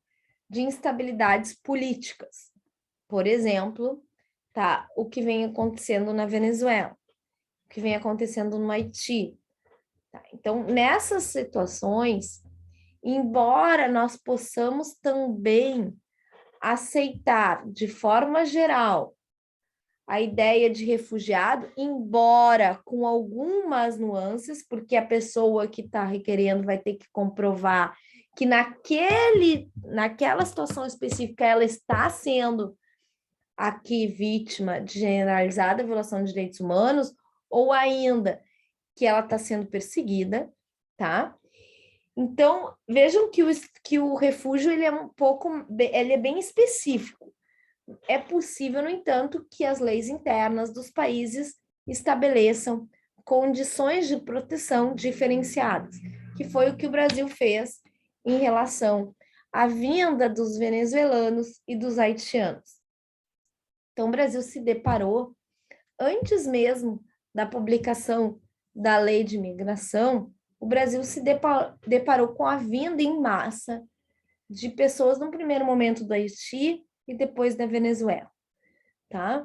de instabilidades políticas. Por exemplo, tá, o que vem acontecendo na Venezuela, o que vem acontecendo no Haiti. Tá? Então, nessas situações, embora nós possamos também aceitar de forma geral a ideia de refugiado, embora com algumas nuances, porque a pessoa que está requerendo vai ter que comprovar que naquela situação específica ela está sendo aqui vítima de generalizada violação de direitos humanos, ou ainda que ela está sendo perseguida, tá? Então, vejam que o refúgio ele é bem específico. É possível, no entanto, que as leis internas dos países estabeleçam condições de proteção diferenciadas, que foi o que o Brasil fez em relação à vinda dos venezuelanos e dos haitianos. Então, o Brasil se deparou, antes mesmo da publicação da Lei de Migração, o Brasil se deparou com a vinda em massa de pessoas, no primeiro momento do Haiti e depois da Venezuela, tá?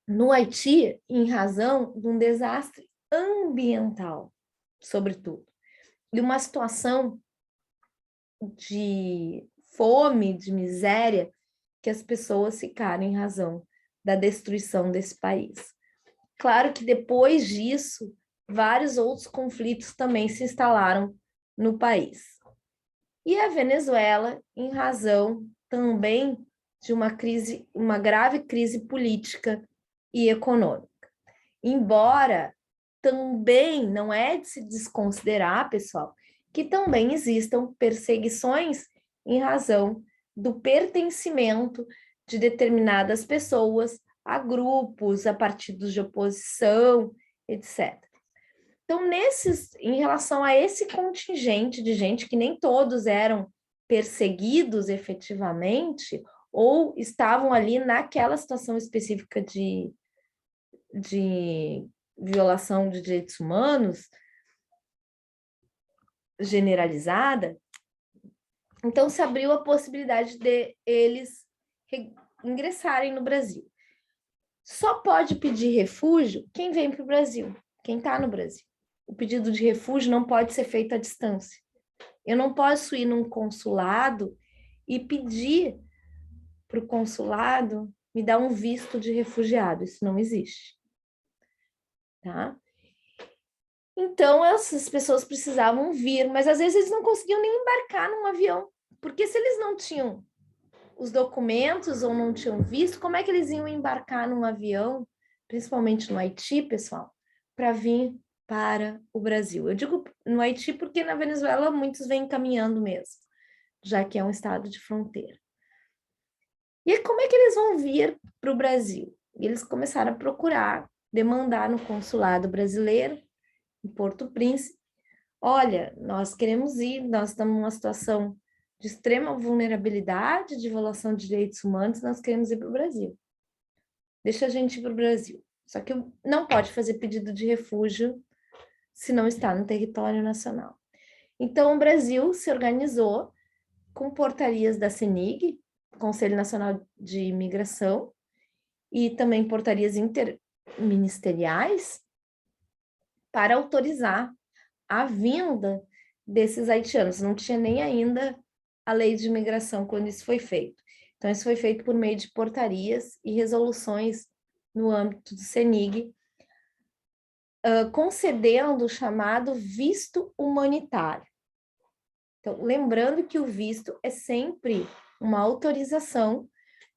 No Haiti, em razão de um desastre ambiental, sobretudo, e uma situação de fome, de miséria, que as pessoas ficaram em razão da destruição desse país. Claro que depois disso, vários outros conflitos também se instalaram no país. E a Venezuela, em razão também de uma grave crise política e econômica. Embora também não é de se desconsiderar, pessoal, que também existam perseguições em razão do pertencimento de determinadas pessoas a grupos, a partidos de oposição, etc. Então, em relação a esse contingente de gente, que nem todos eram perseguidos efetivamente, ou estavam ali naquela situação específica de violação de direitos humanos generalizada, então se abriu a possibilidade de eles ingressarem no Brasil. Só pode pedir refúgio quem vem para o Brasil, quem está no Brasil. O pedido de refúgio não pode ser feito à distância. Eu não posso ir num consulado e pedir para o consulado me dar um visto de refugiado. Isso não existe. Tá? Então, essas pessoas precisavam vir, mas às vezes eles não conseguiam nem embarcar num avião, porque se eles não tinham os documentos ou não tinham visto, como é que eles iam embarcar num avião, principalmente no Haiti, pessoal, para vir para o Brasil? Eu digo no Haiti porque na Venezuela muitos vêm caminhando mesmo, já que é um estado de fronteira. E como é que eles vão vir para o Brasil? Eles começaram a procurar, demandar no consulado brasileiro, em Porto Príncipe, olha, nós queremos ir, nós estamos numa situação de extrema vulnerabilidade, de violação de direitos humanos, nós queremos ir para o Brasil. Deixa a gente ir para o Brasil. Só que não pode fazer pedido de refúgio se não está no território nacional. Então, o Brasil se organizou com portarias da CNIG, Conselho Nacional de Imigração, e também portarias interministeriais para autorizar a vinda desses haitianos. Não tinha nem ainda a lei de imigração quando isso foi feito. Então, isso foi feito por meio de portarias e resoluções no âmbito do CNIG, concedendo o chamado visto humanitário. Então, lembrando que o visto é sempre uma autorização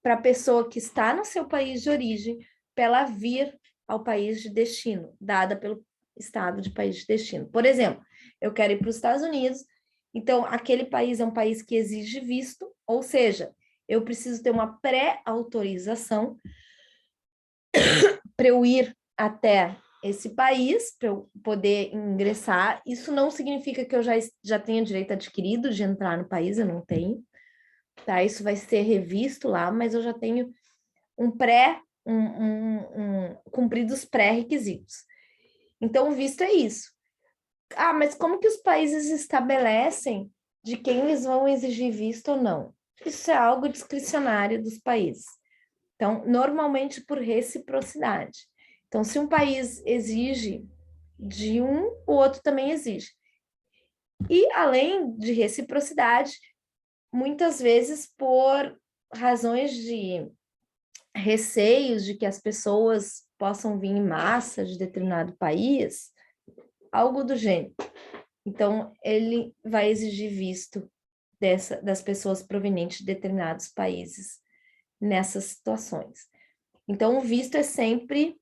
para a pessoa que está no seu país de origem, para ela vir ao país de destino, dada pelo estado de país de destino. Por exemplo, eu quero ir para os Estados Unidos, então aquele país é um país que exige visto, ou seja, eu preciso ter uma pré-autorização para eu ir até esse país, para eu poder ingressar. Isso não significa que eu já tenha direito adquirido de entrar no país, eu não tenho, tá? Isso vai ser revisto lá, mas eu já tenho cumprido os pré-requisitos. Então, o visto é isso. Ah, mas como que os países estabelecem de quem eles vão exigir visto ou não? Isso é algo discricionário dos países. Então, normalmente por reciprocidade. Então, se um país exige de um, o outro também exige. E, além de reciprocidade, muitas vezes por razões de receios de que as pessoas possam vir em massa de determinado país, algo do gênero. Então, ele vai exigir visto das pessoas provenientes de determinados países nessas situações. Então, o visto é sempre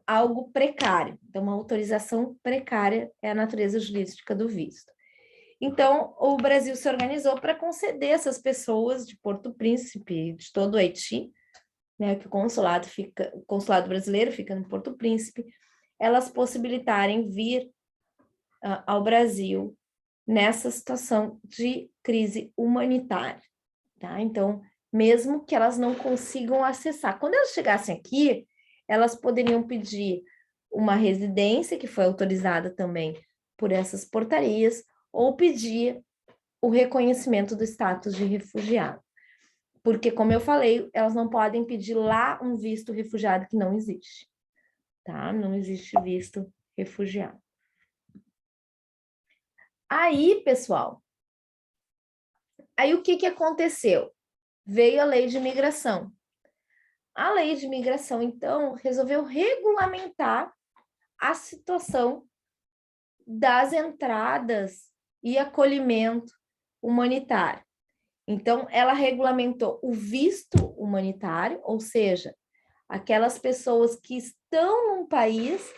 algo precário. Então, uma autorização precária é a natureza jurídica do visto. Então, o Brasil se organizou para conceder essas pessoas de Porto Príncipe, de todo o Haiti, né, que o consulado brasileiro fica no Porto Príncipe, elas possibilitarem vir ao Brasil nessa situação de crise humanitária, tá? Então, mesmo que elas não consigam acessar, quando elas chegassem aqui, elas poderiam pedir uma residência, que foi autorizada também por essas portarias, ou pedir o reconhecimento do status de refugiado. Porque, como eu falei, elas não podem pedir lá um visto refugiado que não existe, tá? Não existe visto refugiado. Aí, pessoal, aí o que aconteceu? Veio a lei de imigração. A lei de imigração, então, resolveu regulamentar a situação das entradas e acolhimento humanitário. Então, ela regulamentou o visto humanitário, ou seja, aquelas pessoas que estão num país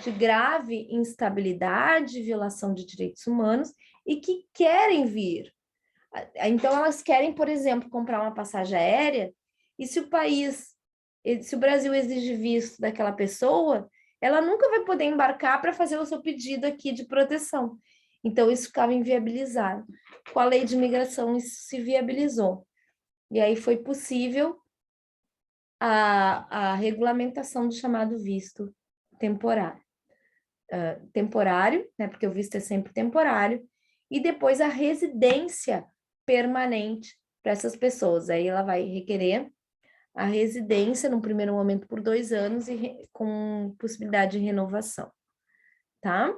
de grave instabilidade, violação de direitos humanos e que querem vir. Então, elas querem, por exemplo, comprar uma passagem aérea e se o Brasil exige visto daquela pessoa, ela nunca vai poder embarcar para fazer o seu pedido aqui de proteção. Então, isso ficava inviabilizado. Com a lei de imigração, isso se viabilizou. E aí foi possível a regulamentação do chamado visto temporário. Temporário, né, porque o visto é sempre temporário, e depois a residência permanente para essas pessoas. Aí ela vai requerer a residência, no primeiro momento, por 2 anos, e com possibilidade de renovação, tá?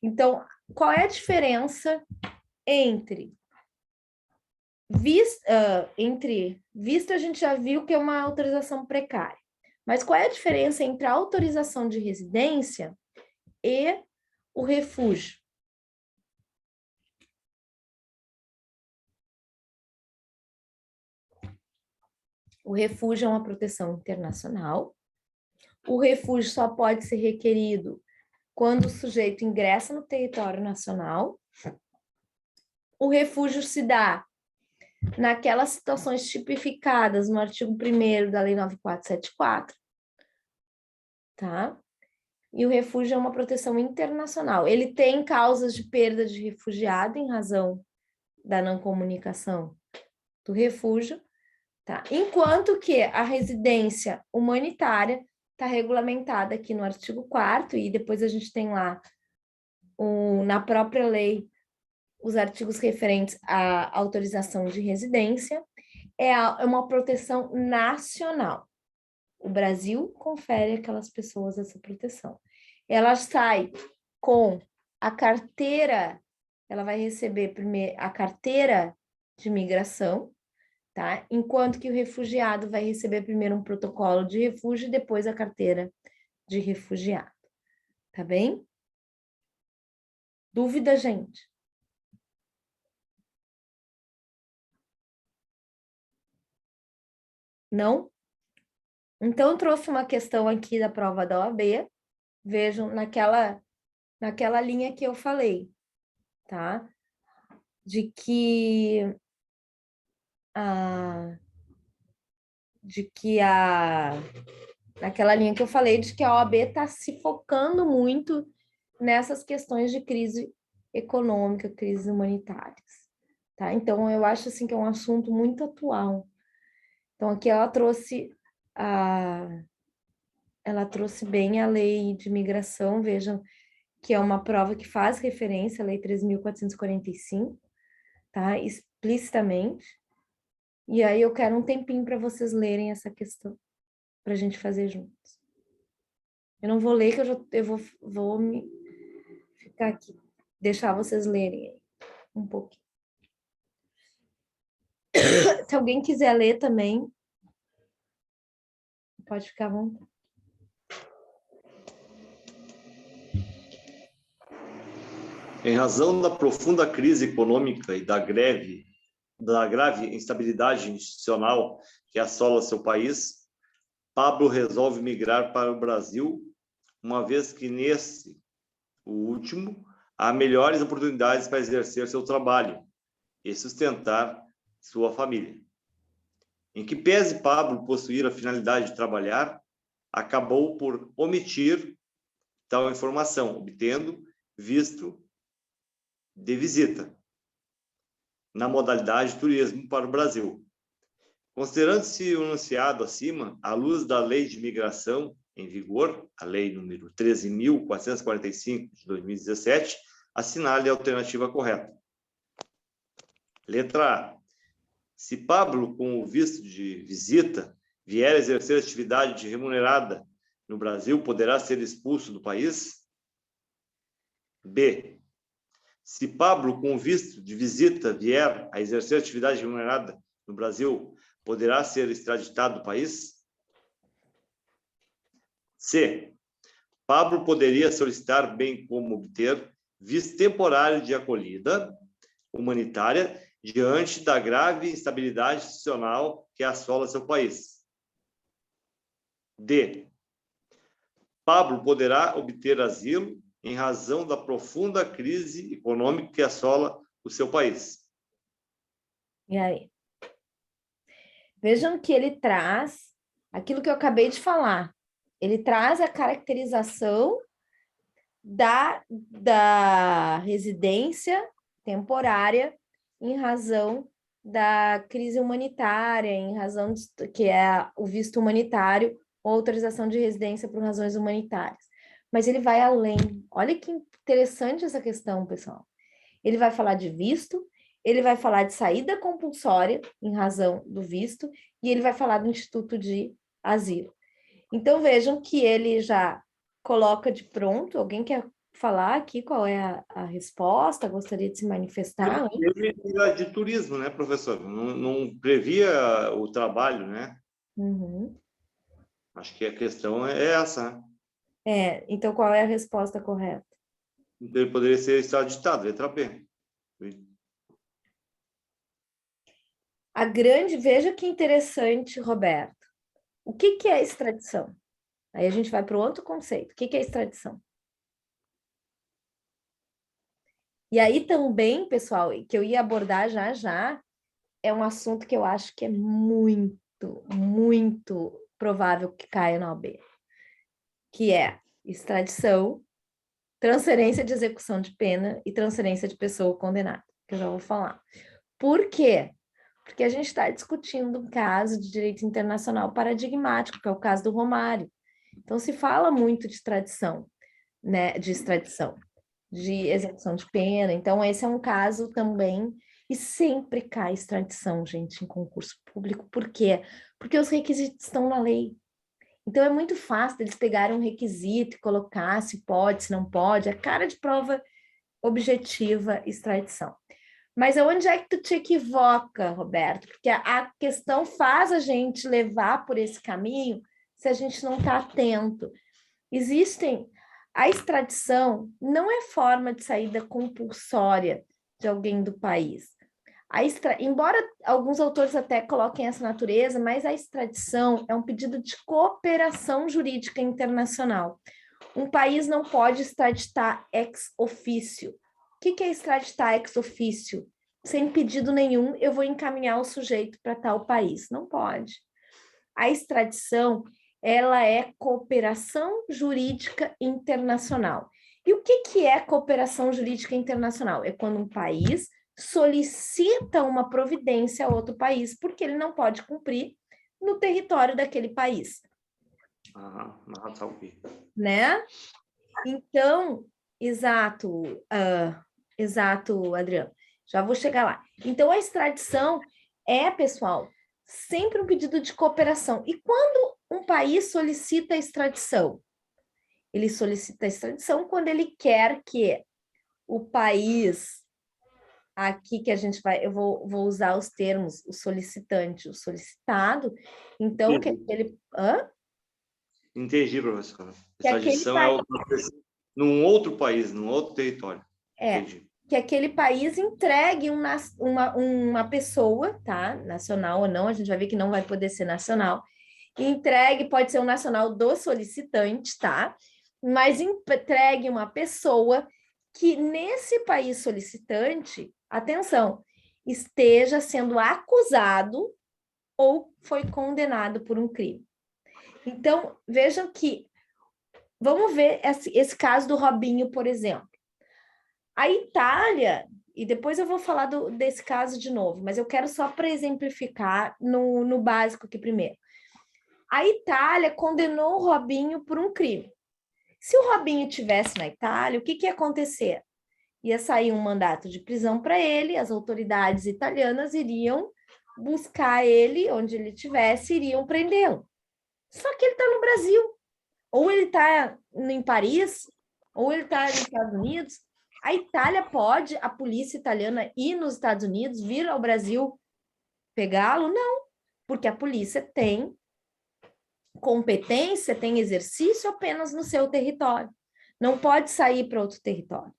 Então, qual é a diferença entre visto, a gente já viu que é uma autorização precária. Mas qual é a diferença entre a autorização de residência e o refúgio? O refúgio é uma proteção internacional. O refúgio só pode ser requerido quando o sujeito ingressa no território nacional. O refúgio se dá naquelas situações tipificadas no artigo 1º da Lei 9474, tá? E o refúgio é uma proteção internacional. Ele tem causas de perda de refugiado em razão da não comunicação? Do refúgio, tá? Enquanto que a residência humanitária está regulamentada aqui no artigo 4º, e depois a gente tem lá, na própria lei, os artigos referentes à autorização de residência, é uma proteção nacional. O Brasil confere àquelas pessoas essa proteção. Ela sai com a carteira, ela vai receber primeiro a carteira de migração, tá? Enquanto que o refugiado vai receber primeiro um protocolo de refúgio e depois a carteira de refugiado. Tá bem? Dúvida, gente? Não? Então, eu trouxe uma questão aqui da prova da OAB. Vejam naquela linha que eu falei, tá? De que naquela linha que eu falei, de que a OAB está se focando muito nessas questões de crise econômica, crises humanitárias, tá? Então, eu acho assim que é um assunto muito atual. Então, aqui ela trouxe bem a lei de migração, vejam que é uma prova que faz referência à lei 3.445, tá? Explicitamente. E aí eu quero um tempinho para vocês lerem essa questão, para a gente fazer juntos. Eu não vou ler, que eu vou me ficar aqui, deixar vocês lerem aí um pouquinho. Se alguém quiser ler também, pode ficar à vontade. Em razão da profunda crise econômica e da grave instabilidade institucional que assola seu país, Pablo resolve migrar para o Brasil, uma vez que nesse, o último, há melhores oportunidades para exercer seu trabalho e sustentar sua família. Em que pese Pablo possuir a finalidade de trabalhar, acabou por omitir tal informação, obtendo visto de visita na modalidade turismo para o Brasil. Considerando-se o enunciado acima, à luz da Lei de Migração em vigor, a Lei número 13.445 de 2017, assinale a alternativa correta. Letra A. Se Pablo, com o visto de visita, vier a exercer atividade remunerada no Brasil, poderá ser expulso do país? B. Se Pablo, com visto de visita, vier a exercer atividade remunerada no Brasil, poderá ser extraditado do país? C. Pablo poderia solicitar, bem como obter, visto temporário de acolhida humanitária diante da grave instabilidade institucional que assola seu país. D. Pablo poderá obter asilo em razão da profunda crise econômica que assola o seu país. E aí? Vejam que ele traz aquilo que eu acabei de falar. Ele traz a caracterização da residência temporária em razão da crise humanitária, em razão que é o visto humanitário ou autorização de residência por razões humanitárias. Mas ele vai além. Olha que interessante essa questão, pessoal. Ele vai falar de visto, ele vai falar de saída compulsória em razão do visto e ele vai falar do Instituto de Asilo. Então, vejam que ele já coloca de pronto. Alguém quer falar aqui qual é a resposta? Gostaria de se manifestar? Ele era de turismo, né, professor? Não previa o trabalho, né? Uhum. Acho que a questão é essa, né? Então qual é a resposta correta? Então, ele poderia ser extraditado, letra B. Veja que interessante, Roberto. O que é extradição? Aí a gente vai para o outro conceito. O que é extradição? E aí também, pessoal, que eu ia abordar já, é um assunto que eu acho que é muito, muito provável que caia na OAB, que é extradição, transferência de execução de pena e transferência de pessoa condenada, que eu já vou falar. Por quê? Porque a gente está discutindo um caso de direito internacional paradigmático, que é o caso do Romário. Então, se fala muito de extradição, né? De extradição, de execução de pena. Então, esse é um caso também. E sempre cai extradição, gente, em concurso público. Por quê? Porque os requisitos estão na lei. Então, é muito fácil eles pegarem um requisito e colocar se pode, se não pode. A cara de prova objetiva, extradição. Mas aonde é que tu te equivoca, Roberto? Porque a questão faz a gente levar por esse caminho se a gente não está atento. A extradição não é forma de saída compulsória de alguém do país. Embora alguns autores até coloquem essa natureza, mas a extradição é um pedido de cooperação jurídica internacional. Um país não pode extraditar ex officio. O que é extraditar ex officio? Sem pedido nenhum, eu vou encaminhar o sujeito para tal país. Não pode. A extradição, ela é cooperação jurídica internacional. E o que é cooperação jurídica internacional? É quando um país solicita uma providência a outro país, porque ele não pode cumprir no território daquele país. Né? Então, exato, Adriano, já vou chegar lá. Então, a extradição pessoal, sempre um pedido de cooperação. E quando um país solicita a extradição? Ele solicita a extradição quando ele quer que o país, aqui que a gente vai, eu vou usar os termos, o solicitante, o solicitado, então, que ele... Entendi, professora. Extradição é num outro país, num outro território. Entendi. Que aquele país entregue uma pessoa, tá? Nacional ou não, a gente vai ver que não vai poder ser nacional. Entregue, pode ser um nacional do solicitante, tá? Mas entregue uma pessoa que nesse país solicitante, atenção, esteja sendo acusado ou foi condenado por um crime. Então, vejam que, vamos ver esse caso do Robinho, por exemplo. A Itália, e depois eu vou falar desse caso de novo, mas eu quero só para exemplificar no básico aqui primeiro. A Itália condenou o Robinho por um crime. Se o Robinho estivesse na Itália, o que ia acontecer? Ia sair um mandato de prisão para ele, as autoridades italianas iriam buscar ele onde ele estivesse, iriam prendê-lo. Só que ele está no Brasil. Ou ele está em Paris, ou ele está nos Estados Unidos. A Itália pode, a polícia italiana, ir nos Estados Unidos, vir ao Brasil pegá-lo? Não, porque a polícia tem competência, tem exercício apenas no seu território. Não pode sair para outro território.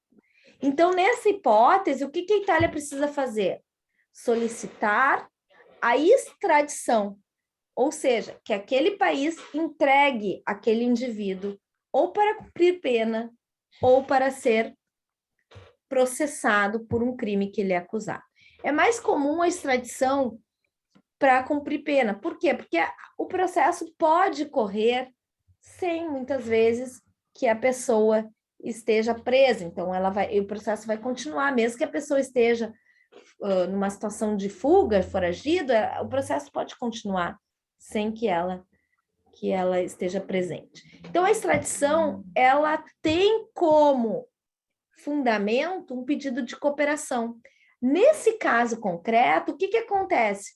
Então, nessa hipótese, o que a Itália precisa fazer? Solicitar a extradição, ou seja, que aquele país entregue aquele indivíduo ou para cumprir pena ou para ser processado por um crime que ele é acusado. É mais comum a extradição para cumprir pena. Por quê? Porque o processo pode correr sem, muitas vezes, que a pessoa esteja presa. Então, o processo vai continuar, mesmo que a pessoa esteja numa situação de fuga, foragida, o processo pode continuar sem que ela esteja presente. Então, a extradição, ela tem como fundamento um pedido de cooperação. Nesse caso concreto, o que acontece?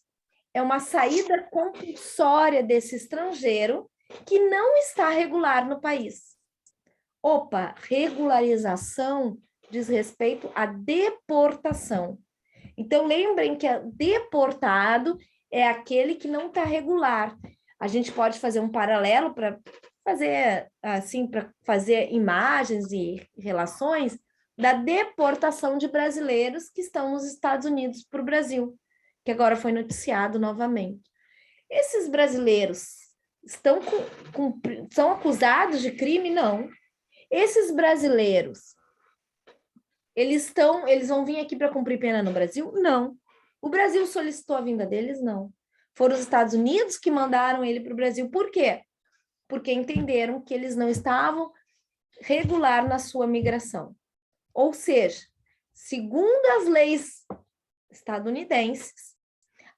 É uma saída compulsória desse estrangeiro que não está regular no país. Opa, regularização diz respeito à deportação. Então, lembrem que deportado é aquele que não está regular. A gente pode fazer um paralelo para fazer, assim, para fazer imagens e relações da deportação de brasileiros que estão nos Estados Unidos para o Brasil, que agora foi noticiado novamente. Esses brasileiros são acusados de crime? Não. Esses brasileiros, eles vão vir aqui para cumprir pena no Brasil? Não. O Brasil solicitou a vinda deles? Não. Foram os Estados Unidos que mandaram ele para o Brasil. Por quê? Porque entenderam que eles não estavam regular na sua migração. Ou seja, segundo as leis, estadunidenses,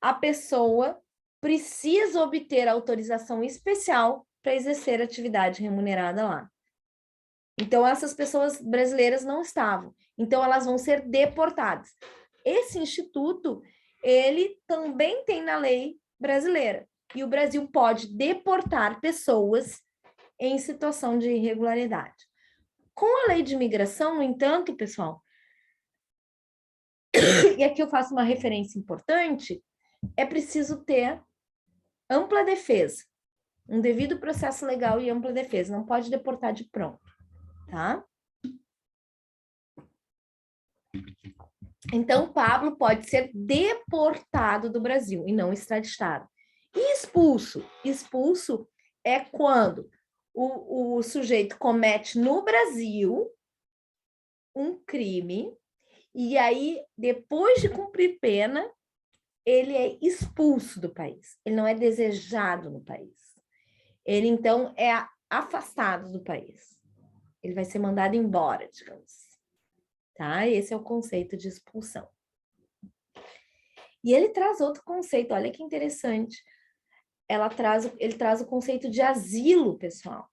a pessoa precisa obter autorização especial para exercer atividade remunerada lá. Então, essas pessoas brasileiras não estavam. Então, elas vão ser deportadas. Esse instituto, ele também tem na lei brasileira. E o Brasil pode deportar pessoas em situação de irregularidade. Com a lei de imigração, no entanto, pessoal, e aqui eu faço uma referência importante, é preciso ter ampla defesa, um devido processo legal e ampla defesa, não pode deportar de pronto, tá? Então, Pablo pode ser deportado do Brasil e não extraditado. E expulso? Expulso é quando o sujeito comete no Brasil um crime e aí, depois de cumprir pena, ele é expulso do país. Ele não é desejado no país. Ele, então, é afastado do país. Ele vai ser mandado embora, digamos. Tá? Esse é o conceito de expulsão. E ele traz outro conceito, olha que interessante. Ele traz o conceito de asilo, pessoal.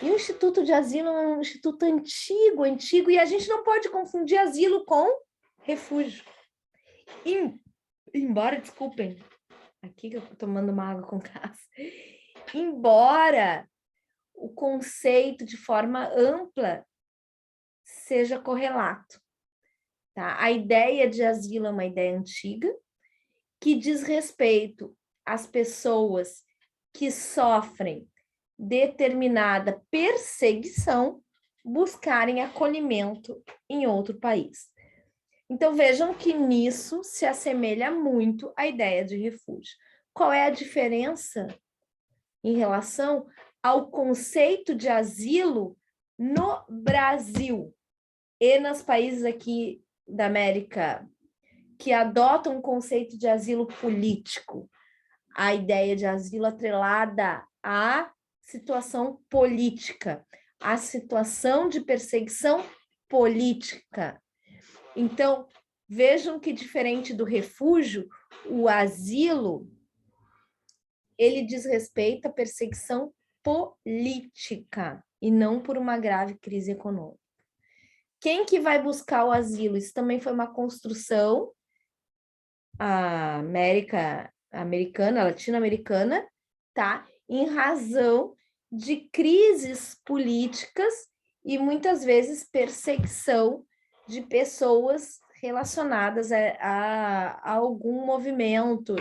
E o Instituto de Asilo é um instituto antigo, e a gente não pode confundir asilo com refúgio. Embora, desculpem, aqui que eu estou tomando uma água com gás, embora o conceito de forma ampla seja correlato, tá? A ideia de asilo é uma ideia antiga que diz respeito às pessoas que sofrem determinada perseguição buscarem acolhimento em outro país. Então, vejam que nisso se assemelha muito à ideia de refúgio. Qual é a diferença em relação ao conceito de asilo no Brasil e nos países aqui da América que adotam o conceito de asilo político? A ideia de asilo atrelada à situação política, à situação de perseguição política. Então, vejam que diferente do refúgio, o asilo, ele diz respeito à perseguição política e não por uma grave crise econômica. Quem que vai buscar o asilo? Isso também foi uma construção latino-americana, tá? Em razão de crises políticas e muitas vezes perseguição de pessoas relacionadas a algum movimento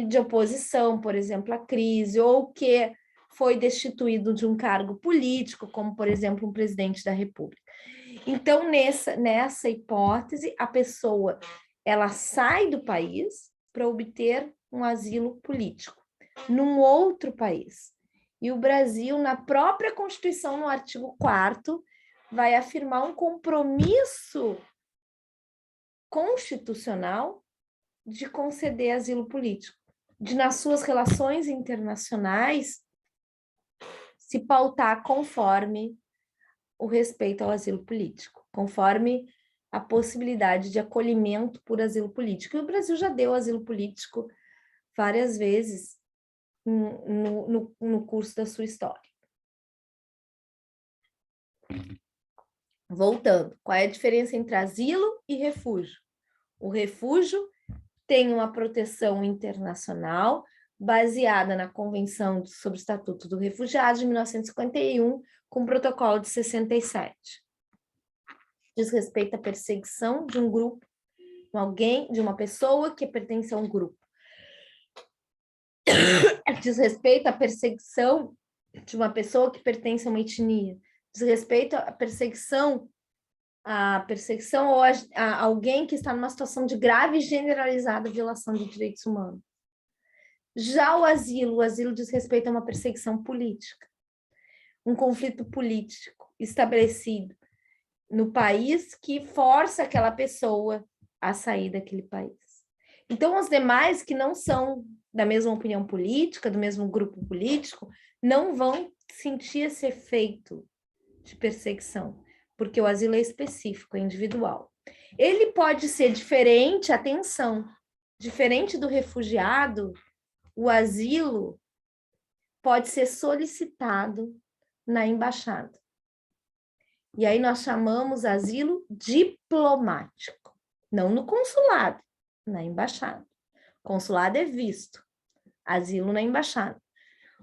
de oposição, por exemplo, à crise, ou que foi destituído de um cargo político, como, por exemplo, um presidente da República. Então, nessa hipótese, a pessoa ela sai do país para obter um asilo político num outro país. E o Brasil, na própria Constituição, no artigo 4º, vai afirmar um compromisso constitucional de conceder asilo político, de nas suas relações internacionais se pautar conforme o respeito ao asilo político, conforme a possibilidade de acolhimento por asilo político. E o Brasil já deu asilo político várias vezes no curso da sua história. Voltando, qual é a diferença entre asilo e refúgio? O refúgio tem uma proteção internacional baseada na Convenção sobre o Estatuto do Refugiado de 1951, com o Protocolo de 67. Diz respeito à perseguição de um grupo, de uma pessoa que pertence a um grupo. Diz respeito à perseguição de uma pessoa que pertence a uma etnia. Diz respeito à perseguição ou a alguém que está numa situação de grave e generalizada violação de direitos humanos. Já o asilo diz respeito a uma perseguição política, um conflito político estabelecido no país que força aquela pessoa a sair daquele país. Então, os demais que não são da mesma opinião política, do mesmo grupo político, não vão sentir esse efeito de perseguição, porque o asilo é específico, é individual. Ele pode ser diferente, atenção, diferente do refugiado, o asilo pode ser solicitado na embaixada. E aí nós chamamos asilo diplomático, não no consulado, na embaixada. Consulado é visto, asilo na embaixada.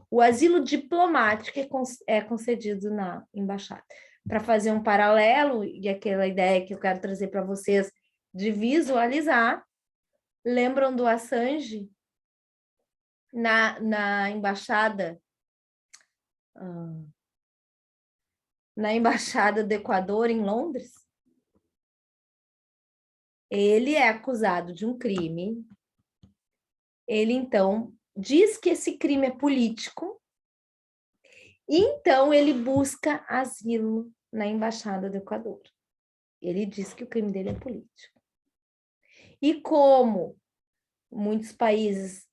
O asilo diplomático é concedido na embaixada. Para fazer um paralelo, e aquela ideia que eu quero trazer para vocês de visualizar, lembram do Assange na embaixada do Equador em Londres? Ele é acusado de um crime. Ele então diz que esse crime é político. Então ele busca asilo na embaixada do Equador. Ele diz que o crime dele é político. E como muitos países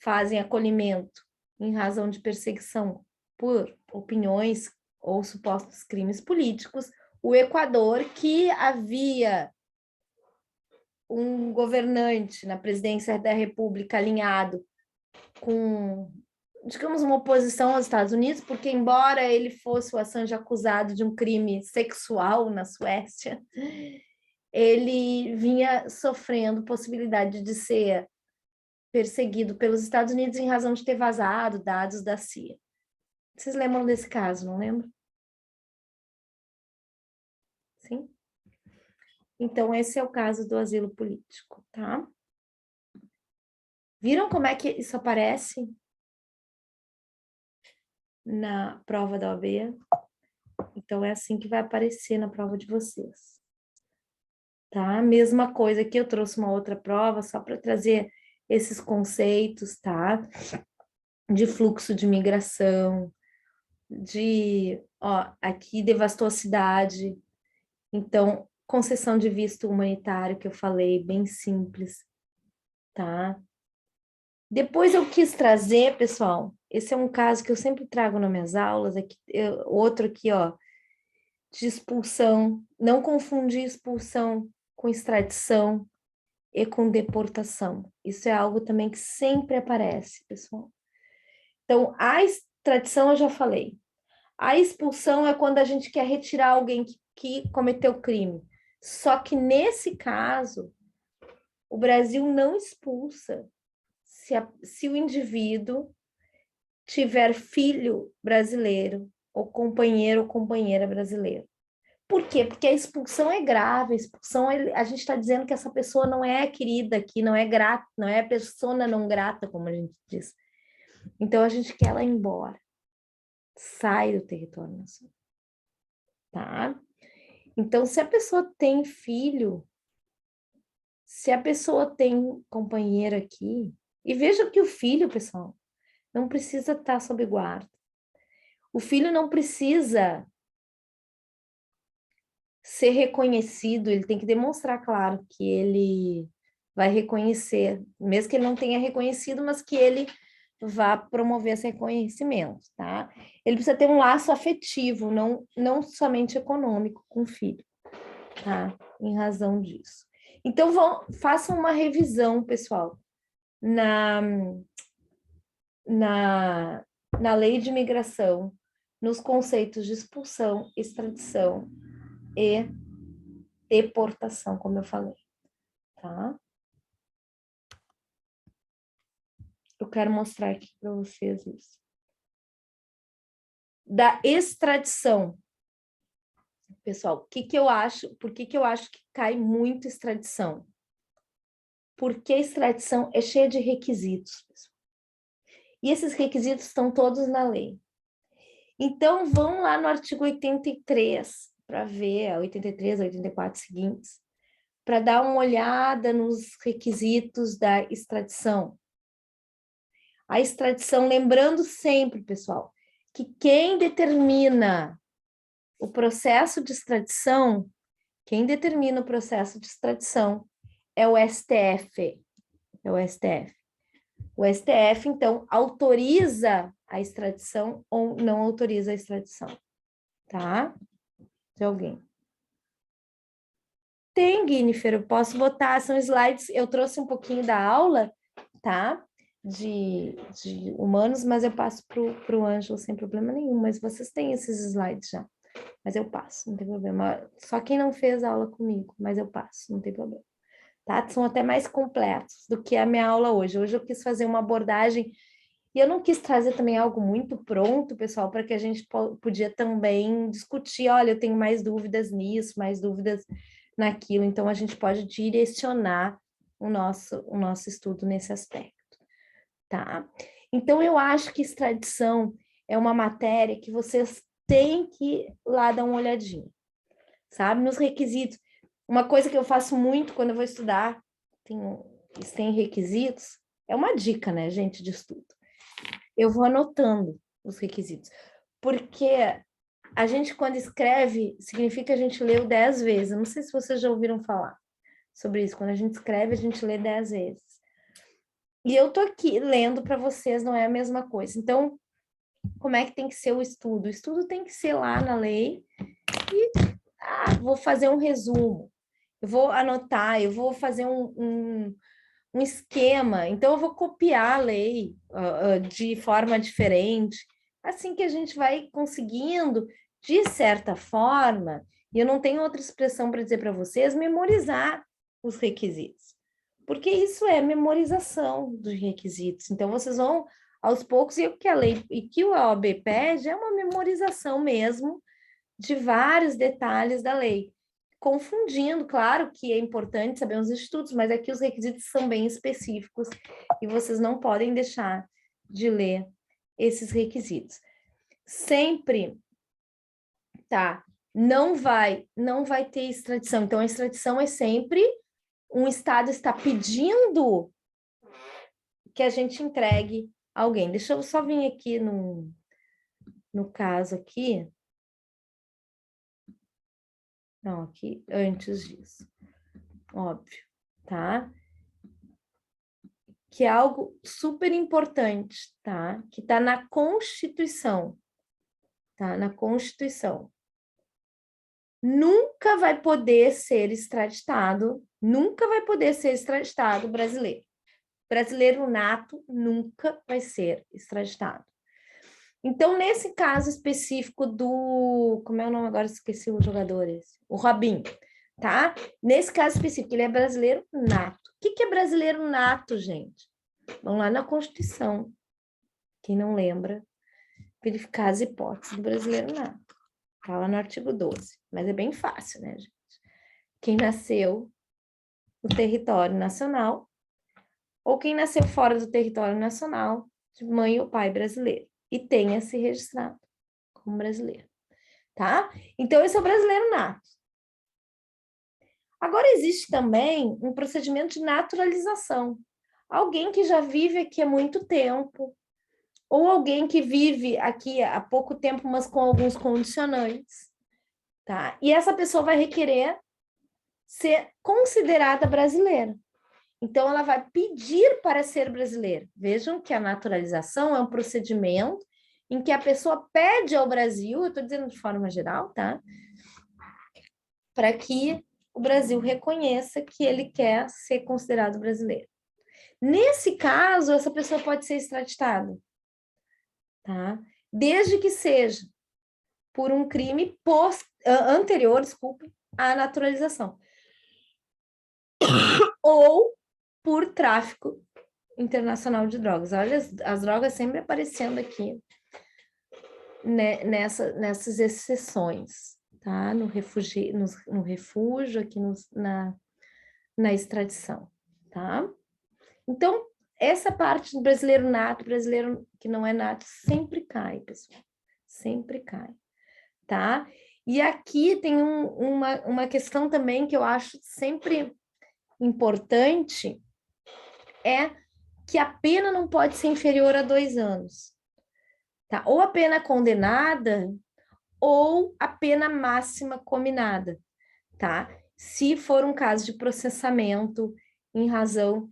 fazem acolhimento em razão de perseguição por opiniões ou supostos crimes políticos, o Equador, que havia um governante na presidência da República alinhado com, digamos, uma oposição aos Estados Unidos, porque embora ele fosse o Assange acusado de um crime sexual na Suécia, ele vinha sofrendo possibilidade de ser perseguido pelos Estados Unidos em razão de ter vazado dados da CIA. Vocês lembram desse caso, não lembram? Sim? Então, esse é o caso do asilo político, tá? Viram como é que isso aparece na prova da OAB? Então, é assim que vai aparecer na prova de vocês. Tá? Mesma coisa que eu trouxe uma outra prova, só para trazer esses conceitos, tá? De fluxo de migração, aqui devastou a cidade, então, concessão de visto humanitário, que eu falei, bem simples, tá? Depois eu quis trazer, pessoal, esse é um caso que eu sempre trago nas minhas aulas, outro aqui, ó, de expulsão, não confundir expulsão com extradição e com deportação. Isso é algo também que sempre aparece, pessoal. Então, a extradição eu já falei. A expulsão é quando a gente quer retirar alguém que cometeu crime. Só que nesse caso, o Brasil não expulsa se o indivíduo tiver filho brasileiro ou companheiro ou companheira brasileiro. Por quê? Porque a expulsão é grave, a expulsão a gente está dizendo que essa pessoa não é querida aqui, não é grata, não é persona não grata, como a gente diz. Então a gente quer ela ir embora. Sai do território nacional. Tá? Então, se a pessoa tem filho, se a pessoa tem companheiro aqui, e veja que o filho, pessoal, não precisa estar sob guarda. O filho não precisa ser reconhecido, ele tem que demonstrar, claro, que ele vai reconhecer, mesmo que ele não tenha reconhecido, mas que ele vá promover esse reconhecimento, tá? Ele precisa ter um laço afetivo, não somente econômico com o filho, tá? Em razão disso. Então, façam uma revisão, pessoal, na lei de imigração, nos conceitos de expulsão, extradição e deportação, como eu falei, tá? Eu quero mostrar aqui para vocês isso. Da extradição, pessoal, o que eu acho? Por que eu acho que cai muito extradição? Porque a extradição é cheia de requisitos, pessoal. E esses requisitos estão todos na lei. Então, vão lá no artigo 83 para ver, 83, 84 seguintes, para dar uma olhada nos requisitos da extradição. A extradição, lembrando sempre, pessoal, que quem determina o processo de extradição, é o STF. É o STF. O STF, então, autoriza a extradição ou não autoriza a extradição, tá? De alguém. Tem, Guinevere, eu posso botar, são slides, eu trouxe um pouquinho da aula, tá? De humanos, mas eu passo para o Ângelo sem problema nenhum, mas vocês têm esses slides já, mas eu passo, não tem problema. Só quem não fez a aula comigo, mas eu passo, não tem problema. Tá? São até mais completos do que a minha aula hoje. Hoje eu quis fazer uma abordagem e eu não quis trazer também algo muito pronto, pessoal, para que a gente podia também discutir, olha, eu tenho mais dúvidas nisso, mais dúvidas naquilo, então a gente pode direcionar o nosso estudo nesse aspecto, tá? Então eu acho que extradição é uma matéria que vocês têm que lá dar uma olhadinha, sabe? Nos requisitos. Uma coisa que eu faço muito quando eu vou estudar, tem requisitos, é uma dica, né, gente, de estudo. Eu vou anotando os requisitos, porque a gente, quando escreve, significa que a gente leu 10 vezes. Não sei se vocês já ouviram falar sobre isso. Quando a gente escreve, a gente lê 10 vezes. E eu tô aqui lendo para vocês, não é a mesma coisa. Então, como é que tem que ser o estudo? O estudo tem que ser lá na lei e vou fazer um resumo. Eu vou anotar, eu vou fazer um esquema. Então, eu vou copiar a lei de forma diferente. Assim que a gente vai conseguindo, de certa forma, e eu não tenho outra expressão para dizer para vocês, memorizar os requisitos. Porque isso é memorização dos requisitos. Então, vocês vão, aos poucos, e o que a lei e que o OAB pede é uma memorização mesmo de vários detalhes da lei. Confundindo, claro que é importante saber os institutos, mas aqui os requisitos são bem específicos e vocês não podem deixar de ler esses requisitos. Sempre, tá? Não vai ter extradição. Então, a extradição é sempre um Estado está pedindo que a gente entregue alguém. Deixa eu só vir aqui no caso aqui. Não, aqui antes disso. Óbvio, tá? Que é algo super importante, tá? Que está na Constituição, tá? Na Constituição. Nunca vai poder ser extraditado brasileiro. Brasileiro nato nunca vai ser extraditado. Então, nesse caso específico do... Como é o nome agora? Esqueci os jogadores. O Robinho, tá? Nesse caso específico, ele é brasileiro nato. O que é brasileiro nato, gente? Vamos lá na Constituição. Quem não lembra, verificar as hipóteses do brasileiro nato. Está lá no artigo 12. Mas é bem fácil, né, gente? Quem nasceu no território nacional ou quem nasceu fora do território nacional, de mãe ou pai brasileiro, e tenha se registrado como brasileiro, tá? Então, esse é o brasileiro nato. Agora, existe também um procedimento de naturalização. Alguém que já vive aqui há muito tempo, ou alguém que vive aqui há pouco tempo, mas com alguns condicionantes, tá? E essa pessoa vai requerer ser considerada brasileira. Então, ela vai pedir para ser brasileira. Vejam que a naturalização é um procedimento em que a pessoa pede ao Brasil, eu estou dizendo de forma geral, tá? Para que o Brasil reconheça que ele quer ser considerado brasileiro. Nesse caso, essa pessoa pode ser extraditada, tá? Desde que seja por um crime anterior, à naturalização. Ou por tráfico internacional de drogas. Olha, as drogas sempre aparecendo aqui, né, nessas exceções, tá? No refúgio, aqui na extradição, tá? Então, essa parte do brasileiro nato, brasileiro que não é nato, sempre cai, pessoal. Sempre cai, tá? E aqui tem uma questão também que eu acho sempre importante, é que a pena não pode ser inferior a 2 anos, tá? Ou a pena condenada ou a pena máxima combinada, tá? Se for um caso de processamento em razão,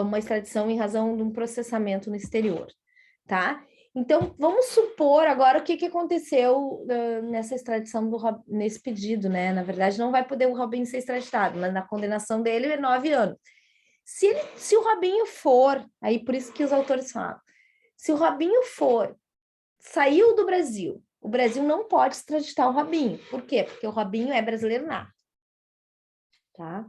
uma extradição em razão de um processamento no exterior, tá? Então, vamos supor agora o que aconteceu nessa extradição nesse pedido, né? Na verdade, não vai poder o Robinho ser extraditado, mas na condenação dele é 9 anos. Se o Robinho for, aí por isso que os autores falam, se o Robinho saiu do Brasil, o Brasil não pode extraditar o Robinho. Por quê? Porque o Robinho é brasileiro nato. Tá?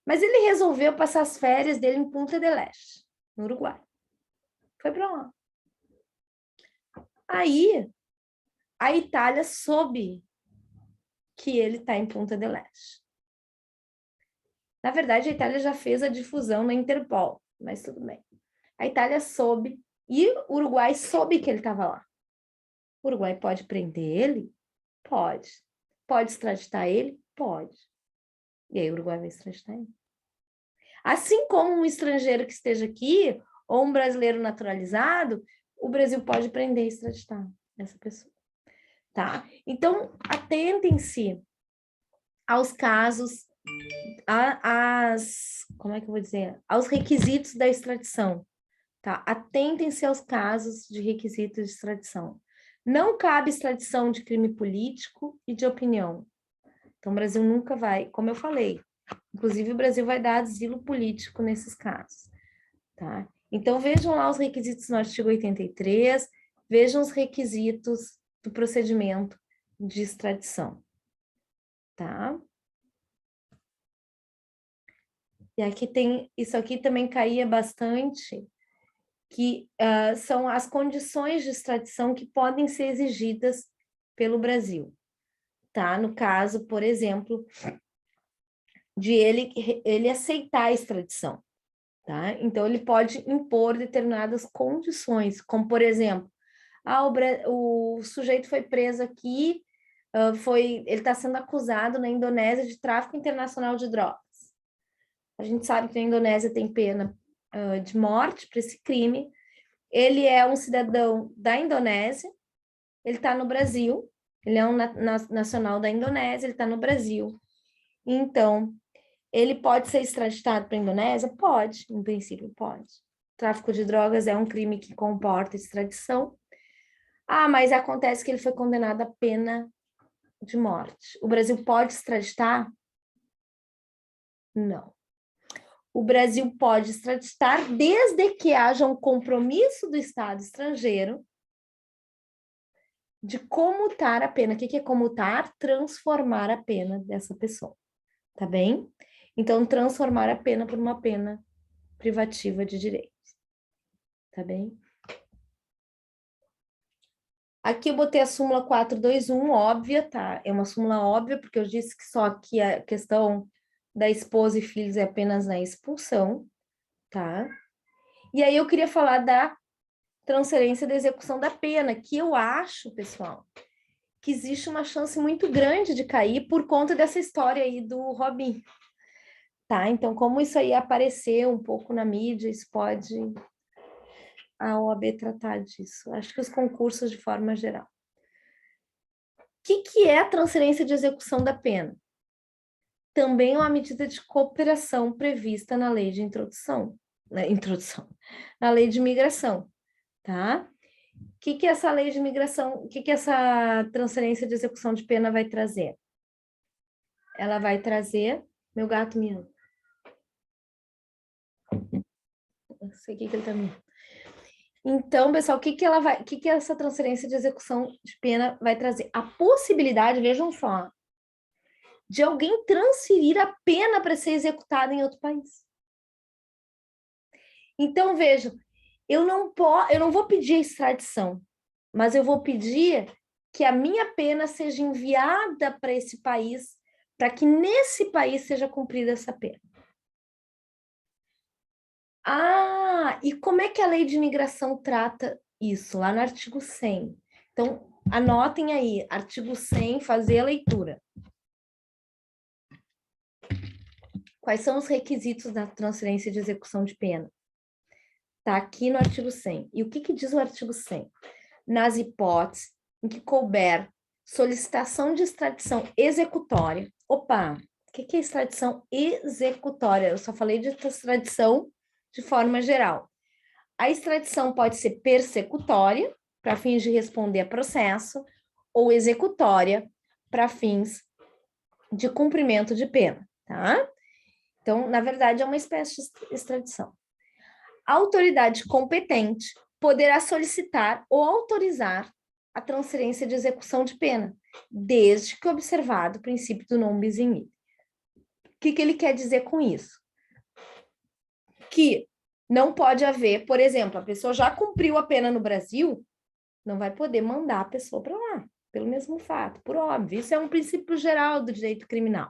Mas ele resolveu passar as férias dele em Punta del Este, no Uruguai. Foi para lá. Aí, a Itália soube que ele está em Punta del Este. Na verdade, a Itália já fez a difusão na Interpol, mas tudo bem. A Itália soube e o Uruguai soube que ele estava lá. O Uruguai pode prender ele? Pode. Pode extraditar ele? Pode. E aí o Uruguai vai extraditar ele. Assim como um estrangeiro que esteja aqui, ou um brasileiro naturalizado, o Brasil pode prender e extraditar essa pessoa. Tá? Então, atentem-se aos casos, como é que eu vou dizer? Aos requisitos da extradição. Tá? Atentem-se aos casos de requisitos de extradição. Não cabe extradição de crime político e de opinião. Então, o Brasil nunca vai, como eu falei, inclusive o Brasil vai dar asilo político nesses casos. Tá? Então, vejam lá os requisitos no artigo 83, vejam os requisitos do procedimento de extradição. Tá? E aqui tem, isso aqui também caía bastante, que são as condições de extradição que podem ser exigidas pelo Brasil. Tá? No caso, por exemplo, de ele aceitar a extradição. Tá? Então, ele pode impor determinadas condições, como, por exemplo, o sujeito foi preso aqui, ele está sendo acusado na Indonésia de tráfico internacional de drogas. A gente sabe que na Indonésia tem pena de morte para esse crime. Ele é um cidadão da Indonésia, ele está no Brasil, ele é um nacional da Indonésia, ele está no Brasil. Então, ele pode ser extraditado para a Indonésia? Pode, em princípio pode. Tráfico de drogas é um crime que comporta extradição. Ah, mas acontece que ele foi condenado a pena de morte. O Brasil pode extraditar? Não. O Brasil pode extraditar desde que haja um compromisso do Estado estrangeiro de comutar a pena. O que é comutar? Transformar a pena dessa pessoa. Tá bem? Então, transformar a pena por uma pena privativa de direitos. Tá bem? Aqui eu botei a súmula 421, óbvia, tá? É uma súmula óbvia, porque eu disse que só aqui a questão da esposa e filhos é apenas na expulsão, tá? E aí eu queria falar da transferência da execução da pena, que eu acho, pessoal, que existe uma chance muito grande de cair por conta dessa história aí do Robinho, tá? Então, como isso aí apareceu um pouco na mídia, isso pode a OAB tratar disso. Acho que os concursos de forma geral. O que é a transferência de execução da pena? Também é uma medida de cooperação prevista na lei de na lei de imigração, tá? O que é essa lei de imigração, o que essa transferência de execução de pena vai trazer? Ela vai trazer, meu gato miando. Não sei o que ele tá miando. Então, pessoal, o que essa transferência de execução de pena vai trazer? A possibilidade, vejam só, de alguém transferir a pena para ser executada em outro país. Então, vejam, eu não vou pedir a extradição, mas eu vou pedir que a minha pena seja enviada para esse país, para que nesse país seja cumprida essa pena. Ah, e como é que a lei de imigração trata isso? Lá no artigo 100. Então, anotem aí, artigo 100, fazer a leitura. Quais são os requisitos da transferência de execução de pena? Está aqui no artigo 100. E o que diz o artigo 100? Nas hipóteses em que couber solicitação de extradição executória. Opa, o que é extradição executória? Eu só falei de extradição de forma geral. A extradição pode ser persecutória, para fins de responder a processo, ou executória, para fins de cumprimento de pena, tá? Então, na verdade, é uma espécie de extradição. A autoridade competente poderá solicitar ou autorizar a transferência de execução de pena, desde que observado o princípio do non bis in idem. O que ele quer dizer com isso? Que não pode haver, por exemplo, a pessoa já cumpriu a pena no Brasil, não vai poder mandar a pessoa para lá, pelo mesmo fato, por óbvio. Isso é um princípio geral do direito criminal,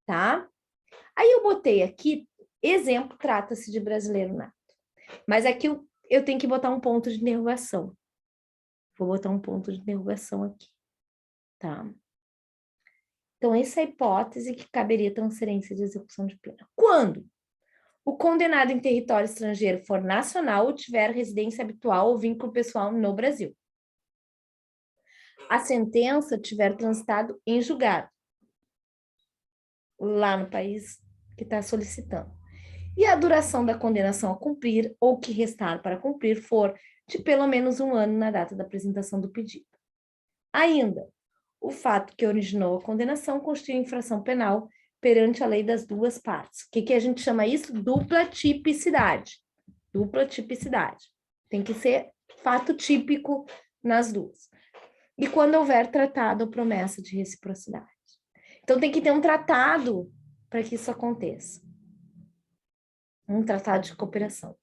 tá? Aí eu botei aqui, exemplo, trata-se de brasileiro nato. Mas aqui eu tenho que botar um ponto de interrogação. Vou botar um ponto de interrogação aqui, tá? Então, essa é a hipótese que caberia transferência de execução de pena. Quando o condenado em território estrangeiro for nacional ou tiver residência habitual ou vínculo pessoal no Brasil. A sentença tiver transitado em julgado, lá no país que está solicitando. E a duração da condenação a cumprir, ou que restar para cumprir, for de pelo menos 1 ano na data da apresentação do pedido. Ainda, o fato que originou a condenação constitui infração penal perante a lei das duas partes. O que a gente chama isso? Dupla tipicidade. Dupla tipicidade. Tem que ser fato típico nas duas. E quando houver tratado ou promessa de reciprocidade. Então, tem que ter um tratado para que isso aconteça. Um tratado de cooperação.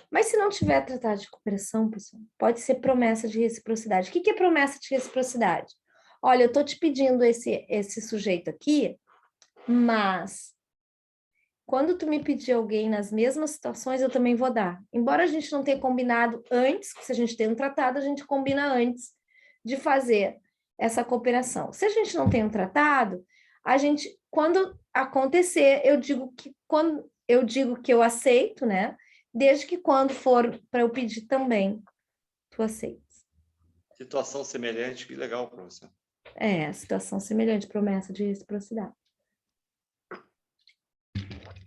Mas se não tiver tratado de cooperação, pessoal, pode ser promessa de reciprocidade. O que é promessa de reciprocidade? Olha, eu estou te pedindo esse sujeito aqui, mas quando tu me pedir alguém nas mesmas situações, eu também vou dar. Embora a gente não tenha combinado antes, se a gente tem um tratado, a gente combina antes de fazer essa cooperação. Se a gente não tem um tratado, a gente, quando acontecer, eu digo que eu aceito, né? Desde que quando for para eu pedir também, tu aceites. Situação semelhante, que legal, professor. Situação semelhante, promessa de reciprocidade.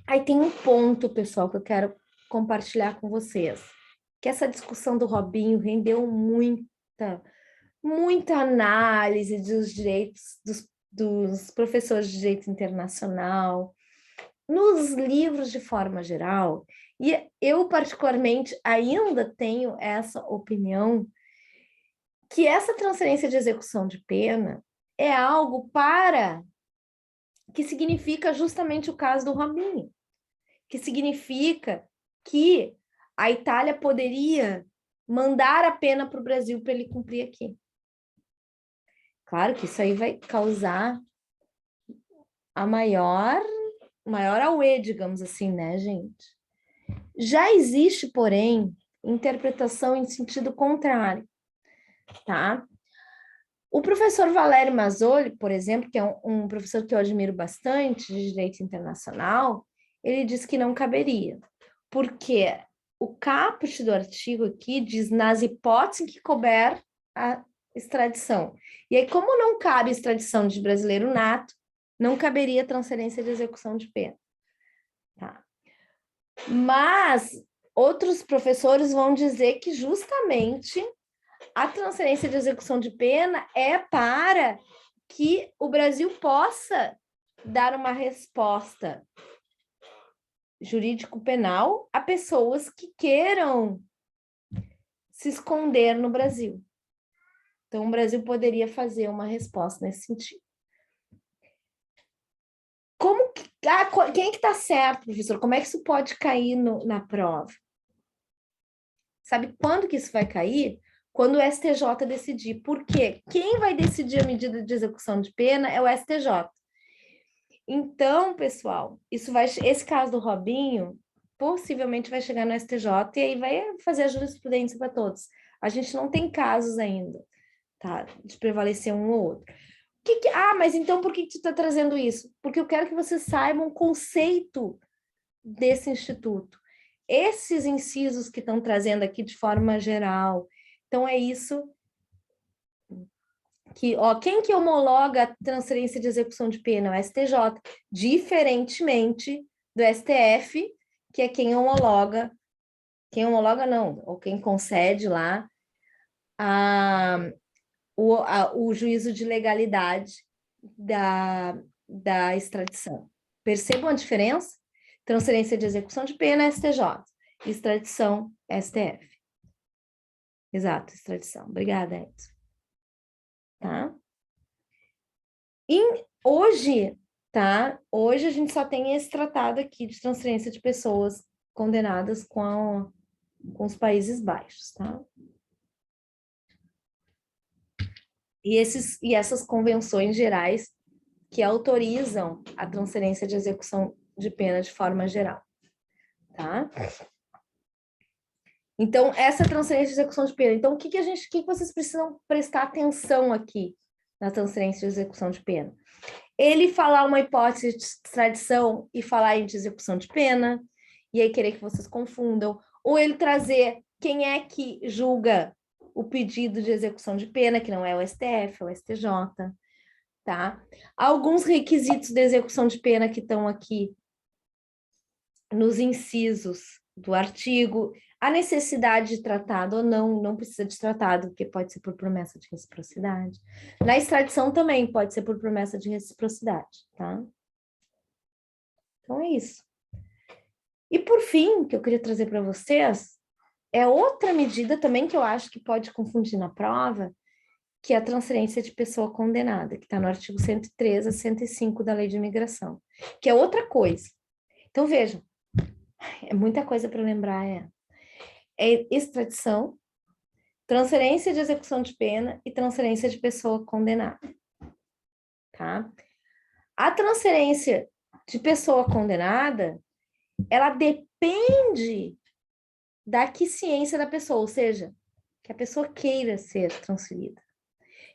Aí tem um ponto, pessoal, que eu quero compartilhar com vocês, que essa discussão do Robinho rendeu muita análise dos direitos dos professores de direito internacional, nos livros de forma geral, e eu particularmente ainda tenho essa opinião que essa transferência de execução de pena é algo que significa justamente o caso do Robinho, que significa que a Itália poderia mandar a pena para o Brasil para ele cumprir aqui. Claro que isso aí vai causar a maior auê, digamos assim, né, gente? Já existe, porém, interpretação em sentido contrário, tá? O professor Valério Mazzoli, por exemplo, que é um professor que eu admiro bastante de direito internacional, ele diz que não caberia, porque o caput do artigo aqui diz nas hipóteses em que couber a extradição. E aí, como não cabe extradição de brasileiro nato, não caberia transferência de execução de pena. Tá? Mas outros professores vão dizer que justamente a transferência de execução de pena é para que o Brasil possa dar uma resposta jurídico-penal a pessoas que queiram se esconder no Brasil. Então, o Brasil poderia fazer uma resposta nesse sentido. Quem é que está certo, professor? Como é que isso pode cair na prova? Sabe quando que isso vai cair? Quando o STJ decidir. Por quê? Quem vai decidir a medida de execução de pena é o STJ. Então, pessoal, esse caso do Robinho possivelmente vai chegar no STJ e aí vai fazer a jurisprudência para todos. A gente não tem casos ainda, tá? De prevalecer um ou outro. Mas então por que tu está trazendo isso? Porque eu quero que vocês saibam o conceito desse instituto. Esses incisos que estão trazendo aqui de forma geral. Então, é isso que, quem que homologa a transferência de execução de pena? O STJ, diferentemente do STF, que é quem homologa não, ou quem concede lá o juízo de legalidade da extradição. Percebam a diferença? Transferência de execução de pena, STJ. Extradição, STF. Exato, extradição. Obrigada, Edson. Tá? E hoje, tá? Hoje a gente só tem esse tratado aqui de transferência de pessoas condenadas com os Países Baixos, tá? E essas convenções gerais que autorizam a transferência de execução de pena de forma geral, tá? Então, essa transferência de execução de pena. Então, o que vocês precisam prestar atenção aqui na transferência de execução de pena? Ele falar uma hipótese de extradição e falar em de execução de pena, e aí querer que vocês confundam, ou ele trazer quem é que julga o pedido de execução de pena, que não é o STF, é o STJ, tá? Alguns requisitos de execução de pena que estão aqui nos incisos do artigo, a necessidade de tratado ou não precisa de tratado, porque pode ser por promessa de reciprocidade. Na extradição também pode ser por promessa de reciprocidade, tá? Então é isso. E por fim, que eu queria trazer para vocês, é outra medida também que eu acho que pode confundir na prova, que é a transferência de pessoa condenada, que está no artigo 103 a 105 da Lei de Imigração, que é outra coisa. Então, vejam, é muita coisa para lembrar, é extradição, transferência de execução de pena e transferência de pessoa condenada, tá? A transferência de pessoa condenada, ela depende da aquiescência da pessoa, ou seja, que a pessoa queira ser transferida.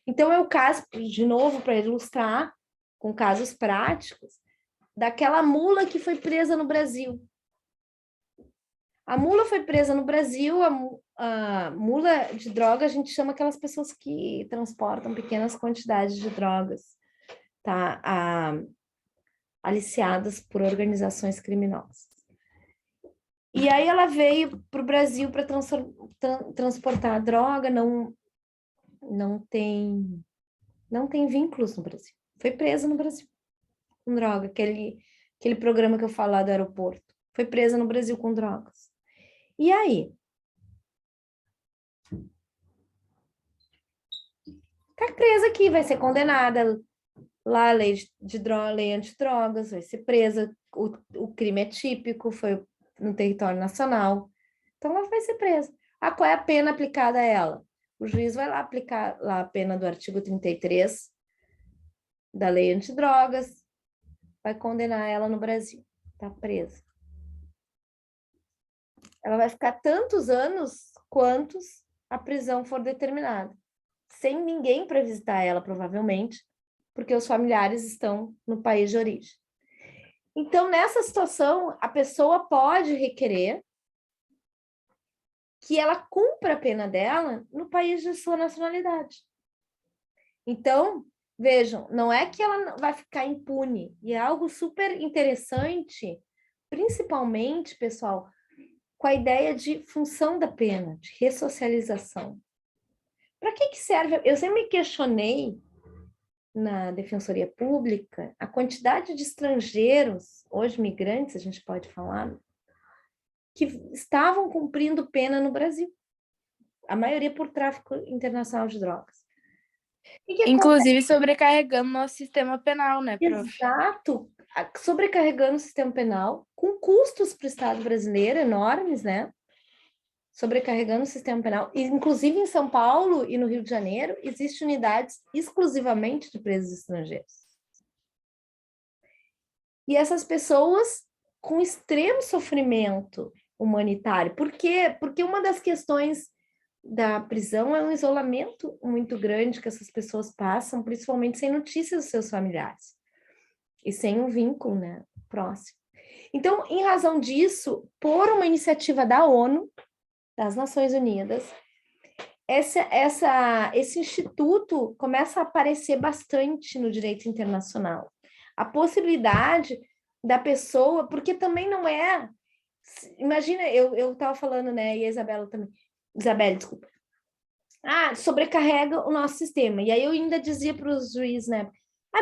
Então, é o caso, de novo, para ilustrar, com casos práticos, daquela mula que foi presa no Brasil. A mula foi presa no Brasil, a mula de droga, a gente chama aquelas pessoas que transportam pequenas quantidades de drogas, tá? Aliciadas por organizações criminosas. E aí ela veio para o Brasil para transportar a droga, não tem vínculos no Brasil. Foi presa no Brasil com droga, aquele programa que eu falo lá do aeroporto. Foi presa no Brasil com drogas. E aí? Tá presa aqui, vai ser condenada. Lá a lei de droga, lei antidrogas, vai ser presa. O crime é típico, foi no território nacional. Então ela vai ser presa. Qual é a pena aplicada a ela? O juiz vai lá aplicar lá a pena do artigo 33 da lei antidrogas, vai condenar ela no Brasil. Tá presa. Ela vai ficar tantos anos quantos a prisão for determinada, sem ninguém para visitar ela, provavelmente, porque os familiares estão no país de origem. Então, nessa situação, a pessoa pode requerer que ela cumpra a pena dela no país de sua nacionalidade. Então, vejam, não é que ela vai ficar impune, e é algo super interessante, principalmente, pessoal, com a ideia de função da pena, de ressocialização. Para que serve? Eu sempre me questionei na Defensoria Pública a quantidade de estrangeiros, hoje migrantes, a gente pode falar, que estavam cumprindo pena no Brasil. A maioria por tráfico internacional de drogas. Inclusive sobrecarregando nosso sistema penal, né, prof? Exato. Sobrecarregando o sistema penal, com custos para o Estado brasileiro enormes, né? Sobrecarregando o sistema penal. E, inclusive, em São Paulo e no Rio de Janeiro, existem unidades exclusivamente de presos estrangeiros. E essas pessoas com extremo sofrimento humanitário. Por quê? Porque uma das questões da prisão é um isolamento muito grande que essas pessoas passam, principalmente sem notícias dos seus familiares. E sem um vínculo, né, próximo. Então, em razão disso, por uma iniciativa da ONU, das Nações Unidas, esse instituto começa a aparecer bastante no direito internacional. A possibilidade da pessoa, porque também não é... Imagina, eu estava falando, né, e a Isabela também. Isabelle, desculpa. sobrecarrega o nosso sistema. E aí eu ainda dizia para os juízes, né?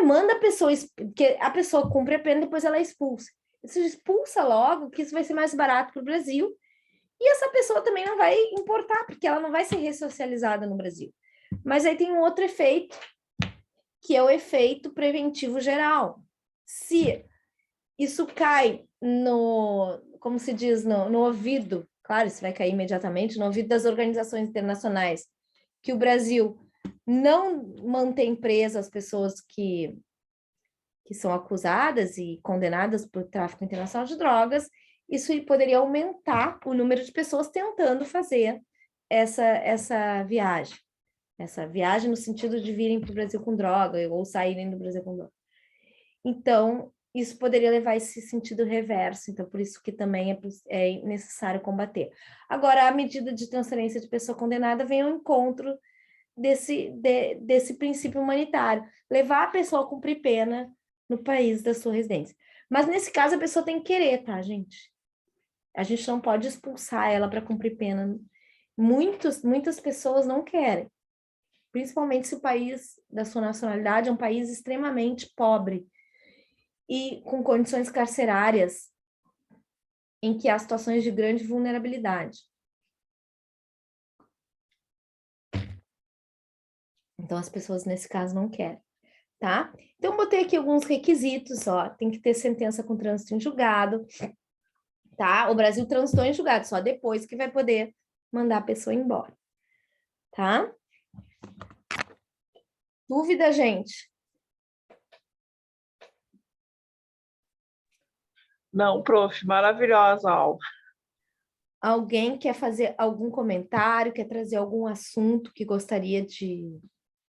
Manda a pessoa, que a pessoa cumpre a pena, depois ela é expulsa. Você expulsa logo, que isso vai ser mais barato para o Brasil. E essa pessoa também não vai importar, porque ela não vai ser ressocializada no Brasil. Mas aí tem um outro efeito, que é o efeito preventivo geral. Se isso cai como se diz, no ouvido, claro, isso vai cair imediatamente, no ouvido das organizações internacionais, que o Brasil não mantém presas as pessoas que são acusadas e condenadas por tráfico internacional de drogas, isso poderia aumentar o número de pessoas tentando fazer essa viagem. Essa viagem no sentido de virem para o Brasil com droga ou saírem do Brasil com droga. Então, isso poderia levar esse sentido reverso. Então, por isso que também é necessário combater. Agora, a medida de transferência de pessoa condenada vem ao encontro desse princípio humanitário. Levar a pessoa a cumprir pena no país da sua residência. Mas, nesse caso, a pessoa tem que querer, tá, gente? A gente não pode expulsar ela para cumprir pena. Muitas pessoas não querem. Principalmente se o país da sua nacionalidade é um país extremamente pobre e com condições carcerárias em que há situações de grande vulnerabilidade. Então, as pessoas, nesse caso, não querem, tá? Então, botei aqui alguns requisitos, ó. Tem que ter sentença com trânsito em julgado, tá? O Brasil transitou em julgado, só depois que vai poder mandar a pessoa embora, tá? Dúvida, gente? Não, prof, maravilhosa a aula. Alguém quer fazer algum comentário, quer trazer algum assunto que gostaria de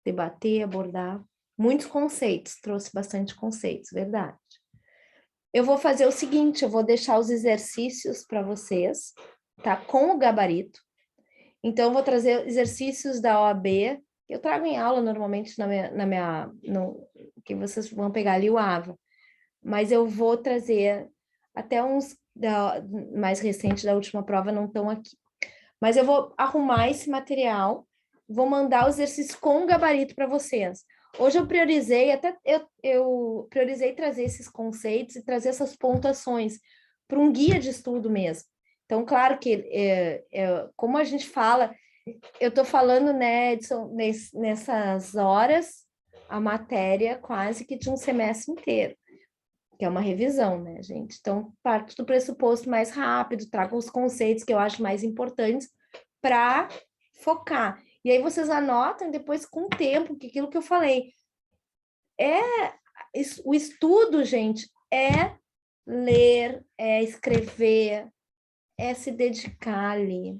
debater, abordar? Muitos conceitos, trouxe bastante conceitos, verdade. Eu vou fazer o seguinte, eu vou deixar os exercícios para vocês, tá? Com o gabarito. Então, eu vou trazer exercícios da OAB, eu trago em aula normalmente que vocês vão pegar ali o AVA, mas eu vou trazer até uns mais recentes da última prova não estão aqui. Mas eu vou arrumar esse material, vou mandar os exercícios com o gabarito para vocês. Hoje eu priorizei, eu priorizei trazer esses conceitos e trazer essas pontuações para um guia de estudo mesmo. Então, claro que, como a gente fala, eu estou falando, né, Edson, nessas horas, a matéria quase que de um semestre inteiro, que é uma revisão, né, gente? Então, parto do pressuposto mais rápido, trago os conceitos que eu acho mais importantes para focar. E aí vocês anotam depois com o tempo, que aquilo que eu falei. O estudo, gente, é ler, é escrever, é se dedicar ali,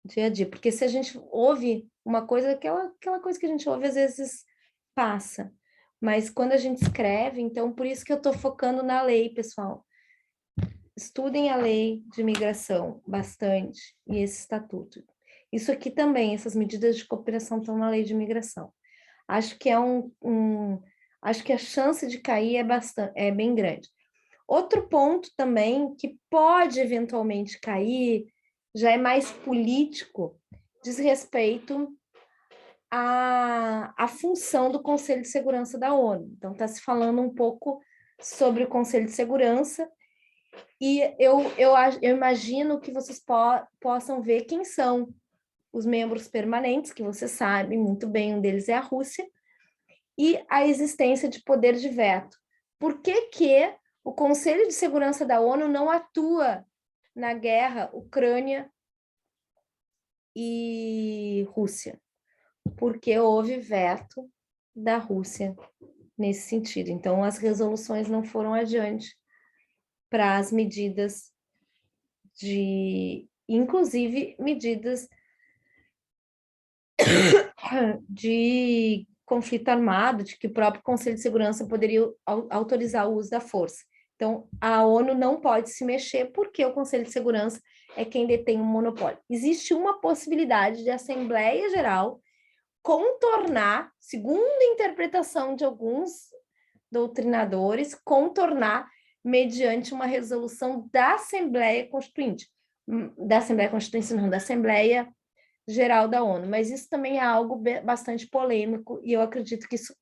dia a dia. Porque se a gente ouve uma coisa, aquela coisa que a gente ouve às vezes passa. Mas quando a gente escreve, então, por isso que eu estou focando na lei, pessoal. Estudem a lei de imigração bastante e esse estatuto. Isso aqui também, essas medidas de cooperação estão na lei de imigração. Acho que acho que a chance de cair é bem grande. Outro ponto também que pode eventualmente cair, já é mais político, diz respeito a função do Conselho de Segurança da ONU. Então, está se falando um pouco sobre o Conselho de Segurança, e eu imagino que vocês possam ver quem são os membros permanentes, que vocês sabem muito bem, um deles é a Rússia, e a existência de poder de veto. Por que o Conselho de Segurança da ONU não atua na guerra Ucrânia e Rússia? Porque houve veto da Rússia nesse sentido. Então, as resoluções não foram adiante para as medidas inclusive medidas de conflito armado, de que o próprio Conselho de Segurança poderia autorizar o uso da força. Então, a ONU não pode se mexer porque o Conselho de Segurança é quem detém o monopólio. Existe uma possibilidade de Assembleia Geral contornar, segundo a interpretação de alguns doutrinadores, contornar mediante uma resolução da Assembleia Constituinte. Da Assembleia Constituinte, não, da Assembleia geral da ONU, mas isso também é algo bastante polêmico e eu acredito que isso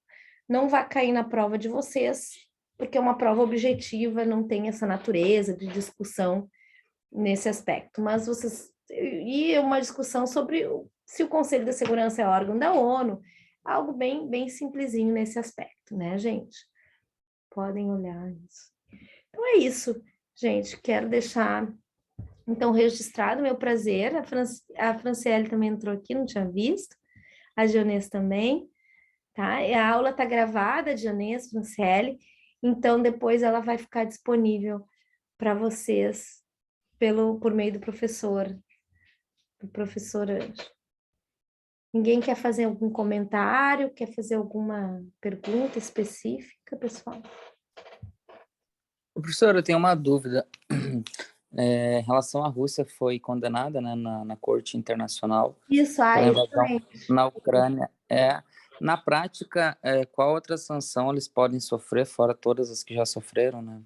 não vai cair na prova de vocês, porque é uma prova objetiva, não tem essa natureza de discussão nesse aspecto, mas vocês... E uma discussão sobre se o Conselho de Segurança é órgão da ONU, algo bem simplesinho nesse aspecto, né, gente? Podem olhar isso. Então é isso, gente, quero deixar... Então, registrado, meu prazer. A Franciele também entrou aqui, não tinha visto. A Dionês também, tá? E a aula está gravada, Dionês, Franciele. Então, depois ela vai ficar disponível para vocês por meio do professor Anjo. Ninguém quer fazer algum comentário? Quer fazer alguma pergunta específica, pessoal? Professor, eu tenho uma dúvida. Em relação à Rússia, foi condenada, né, na Corte Internacional Isso, pela invasão excelente. na Ucrânia. Na prática, qual outra sanção eles podem sofrer, fora todas as que já sofreram, né?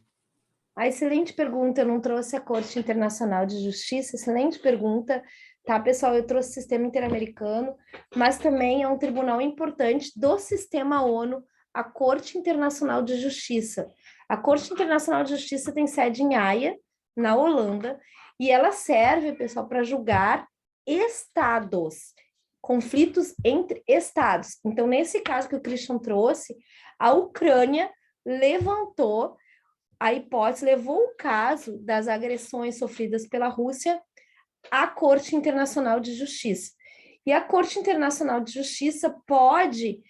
Excelente pergunta, eu não trouxe a Corte Internacional de Justiça, excelente pergunta, tá, pessoal? Eu trouxe o Sistema Interamericano, mas também é um tribunal importante do Sistema ONU, a Corte Internacional de Justiça. A Corte Internacional de Justiça tem sede em Haia, na Holanda, e ela serve, pessoal, para julgar estados, conflitos entre estados. Então, nesse caso que o Christian trouxe, a Ucrânia levantou a hipótese, levou o caso das agressões sofridas pela Rússia à Corte Internacional de Justiça. E a Corte Internacional de Justiça pode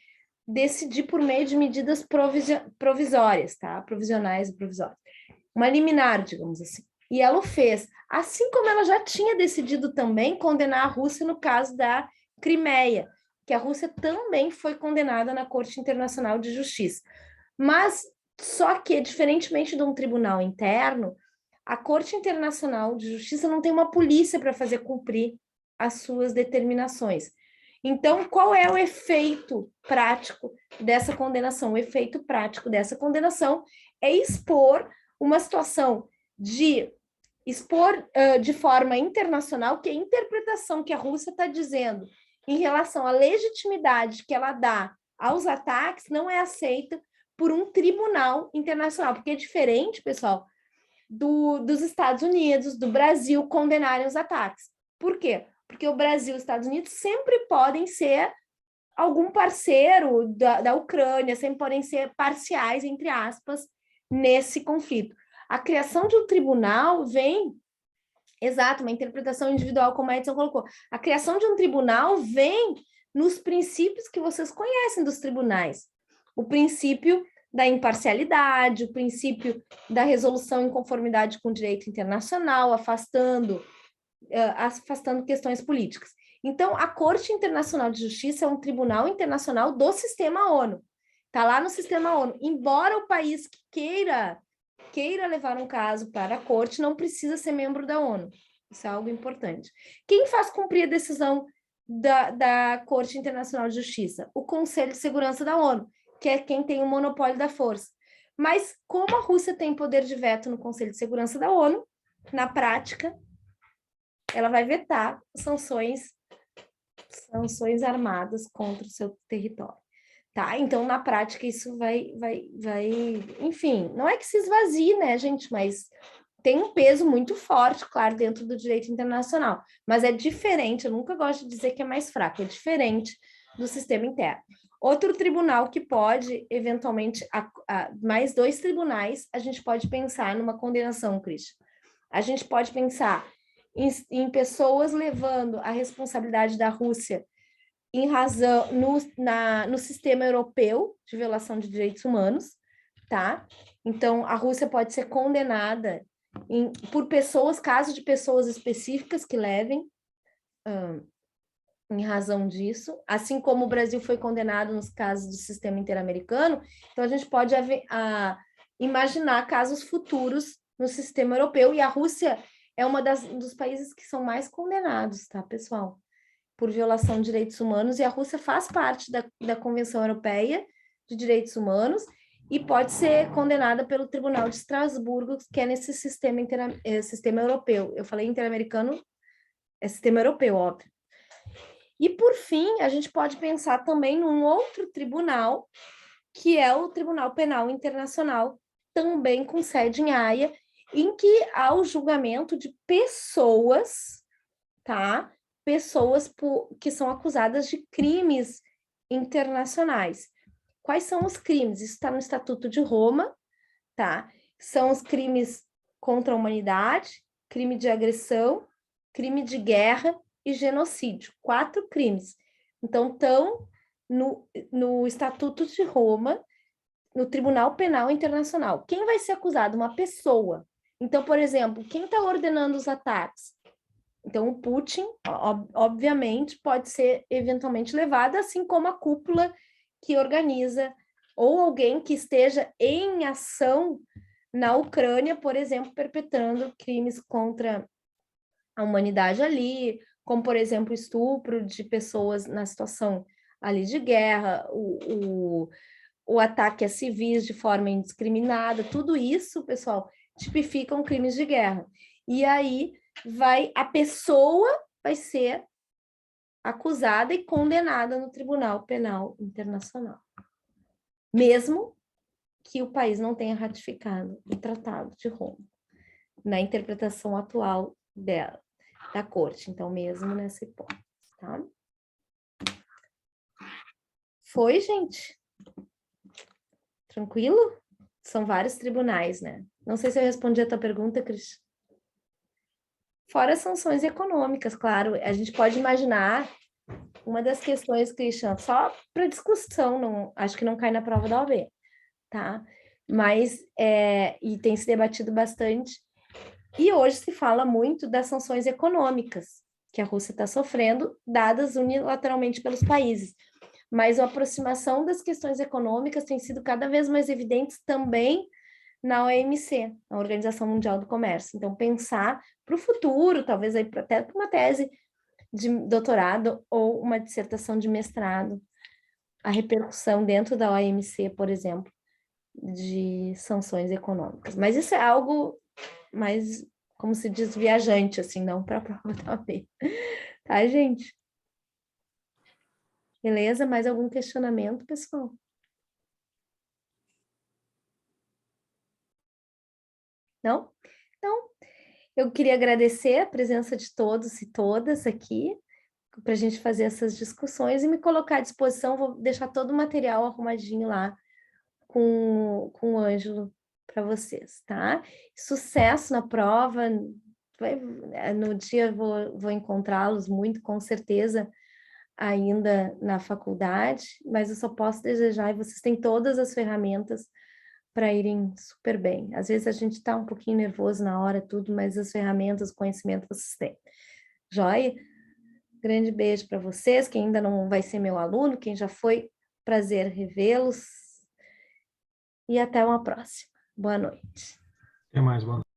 decidir por meio de medidas provisórias, tá? Provisionais e provisórias. Uma liminar, digamos assim. E ela o fez, assim como ela já tinha decidido também condenar a Rússia no caso da Crimeia, que a Rússia também foi condenada na Corte Internacional de Justiça. Mas, só que, diferentemente de um tribunal interno, a Corte Internacional de Justiça não tem uma polícia para fazer cumprir as suas determinações. Então, qual é o efeito prático dessa condenação? O efeito prático dessa condenação é expor uma situação de forma internacional que a interpretação que a Rússia está dizendo em relação à legitimidade que ela dá aos ataques não é aceita por um tribunal internacional, porque é diferente, pessoal, dos Estados Unidos, do Brasil condenarem os ataques. Por quê? Porque o Brasil e os Estados Unidos sempre podem ser algum parceiro da Ucrânia, sempre podem ser parciais, entre aspas, nesse conflito. A criação de um tribunal vem... Exato, uma interpretação individual, como a Edson colocou. A criação de um tribunal vem nos princípios que vocês conhecem dos tribunais. O princípio da imparcialidade, o princípio da resolução em conformidade com o direito internacional, afastando questões políticas. Então, a Corte Internacional de Justiça é um tribunal internacional do sistema ONU. Está lá no sistema ONU. Embora o país que queira levar um caso para a corte, não precisa ser membro da ONU. Isso é algo importante. Quem faz cumprir a decisão da Corte Internacional de Justiça? O Conselho de Segurança da ONU, que é quem tem o monopólio da força. Mas como a Rússia tem poder de veto no Conselho de Segurança da ONU, na prática, ela vai vetar sanções armadas contra o seu território. Tá? Então, na prática, isso vai... Enfim, não é que se esvazie, né, gente? Mas tem um peso muito forte, claro, dentro do direito internacional. Mas é diferente, eu nunca gosto de dizer que é mais fraco, é diferente do sistema interno. Outro tribunal que pode, eventualmente, mais 2 tribunais, a gente pode pensar numa condenação, Christian. A gente pode pensar em pessoas levando a responsabilidade da Rússia em razão no sistema europeu de violação de direitos humanos, tá? Então, a Rússia pode ser condenada por pessoas, caso de pessoas específicas que levem em razão disso, assim como o Brasil foi condenado nos casos do sistema interamericano, então a gente pode imaginar casos futuros no sistema europeu, e a Rússia é dos países que são mais condenados, tá, pessoal? Por violação de direitos humanos, e a Rússia faz parte da Convenção Europeia de Direitos Humanos e pode ser condenada pelo Tribunal de Estrasburgo, que é nesse sistema europeu. Eu falei interamericano, é sistema europeu, óbvio. E, por fim, a gente pode pensar também num outro tribunal, que é o Tribunal Penal Internacional, também com sede em Haia, em que há o julgamento de pessoas, tá? Pessoas que são acusadas de crimes internacionais. Quais são os crimes? Isso está no Estatuto de Roma, tá? São os crimes contra a humanidade, crime de agressão, crime de guerra e genocídio. 4 crimes. Então, estão no Estatuto de Roma, no Tribunal Penal Internacional. Quem vai ser acusado? Uma pessoa. Então, por exemplo, quem está ordenando os ataques? Então, o Putin, obviamente, pode ser eventualmente levado, assim como a cúpula que organiza, ou alguém que esteja em ação na Ucrânia, por exemplo, perpetrando crimes contra a humanidade ali, como, por exemplo, estupro de pessoas na situação ali de guerra, o ataque a civis de forma indiscriminada, tudo isso, pessoal, tipificam crimes de guerra. E aí a pessoa vai ser acusada e condenada no Tribunal Penal Internacional, mesmo que o país não tenha ratificado o Tratado de Roma, na interpretação atual da corte, então mesmo nessa hipótese, tá? Foi, gente? Tranquilo? São vários tribunais, né? Não sei se eu respondi a tua pergunta, Cris. Fora as sanções econômicas, claro. A gente pode imaginar uma das questões, Christian, só para discussão, não, acho que não cai na prova da OAB, tá? Mas, e tem se debatido bastante, e hoje se fala muito das sanções econômicas que a Rússia está sofrendo, dadas unilateralmente pelos países. Mas a aproximação das questões econômicas tem sido cada vez mais evidente também na OMC, a Organização Mundial do Comércio. Então, pensar para o futuro, talvez aí até para uma tese de doutorado ou uma dissertação de mestrado, a repercussão dentro da OMC, por exemplo, de sanções econômicas. Mas isso é algo mais, como se diz, viajante, assim, não para a prova da OAB. Tá, gente? Beleza? Mais algum questionamento, pessoal? Não? Então, eu queria agradecer a presença de todos e todas aqui, para a gente fazer essas discussões e me colocar à disposição. Vou deixar todo o material arrumadinho lá com o Ângelo para vocês, tá? Sucesso na prova. No dia vou encontrá-los muito, com certeza, ainda na faculdade, mas eu só posso desejar, e vocês têm todas as ferramentas para irem super bem. Às vezes a gente está um pouquinho nervoso na hora, tudo, mas as ferramentas, o conhecimento vocês têm. Joia? Grande beijo para vocês, quem ainda não vai ser meu aluno, quem já foi, prazer revê-los. E até uma próxima. Boa noite. Até mais, boa noite.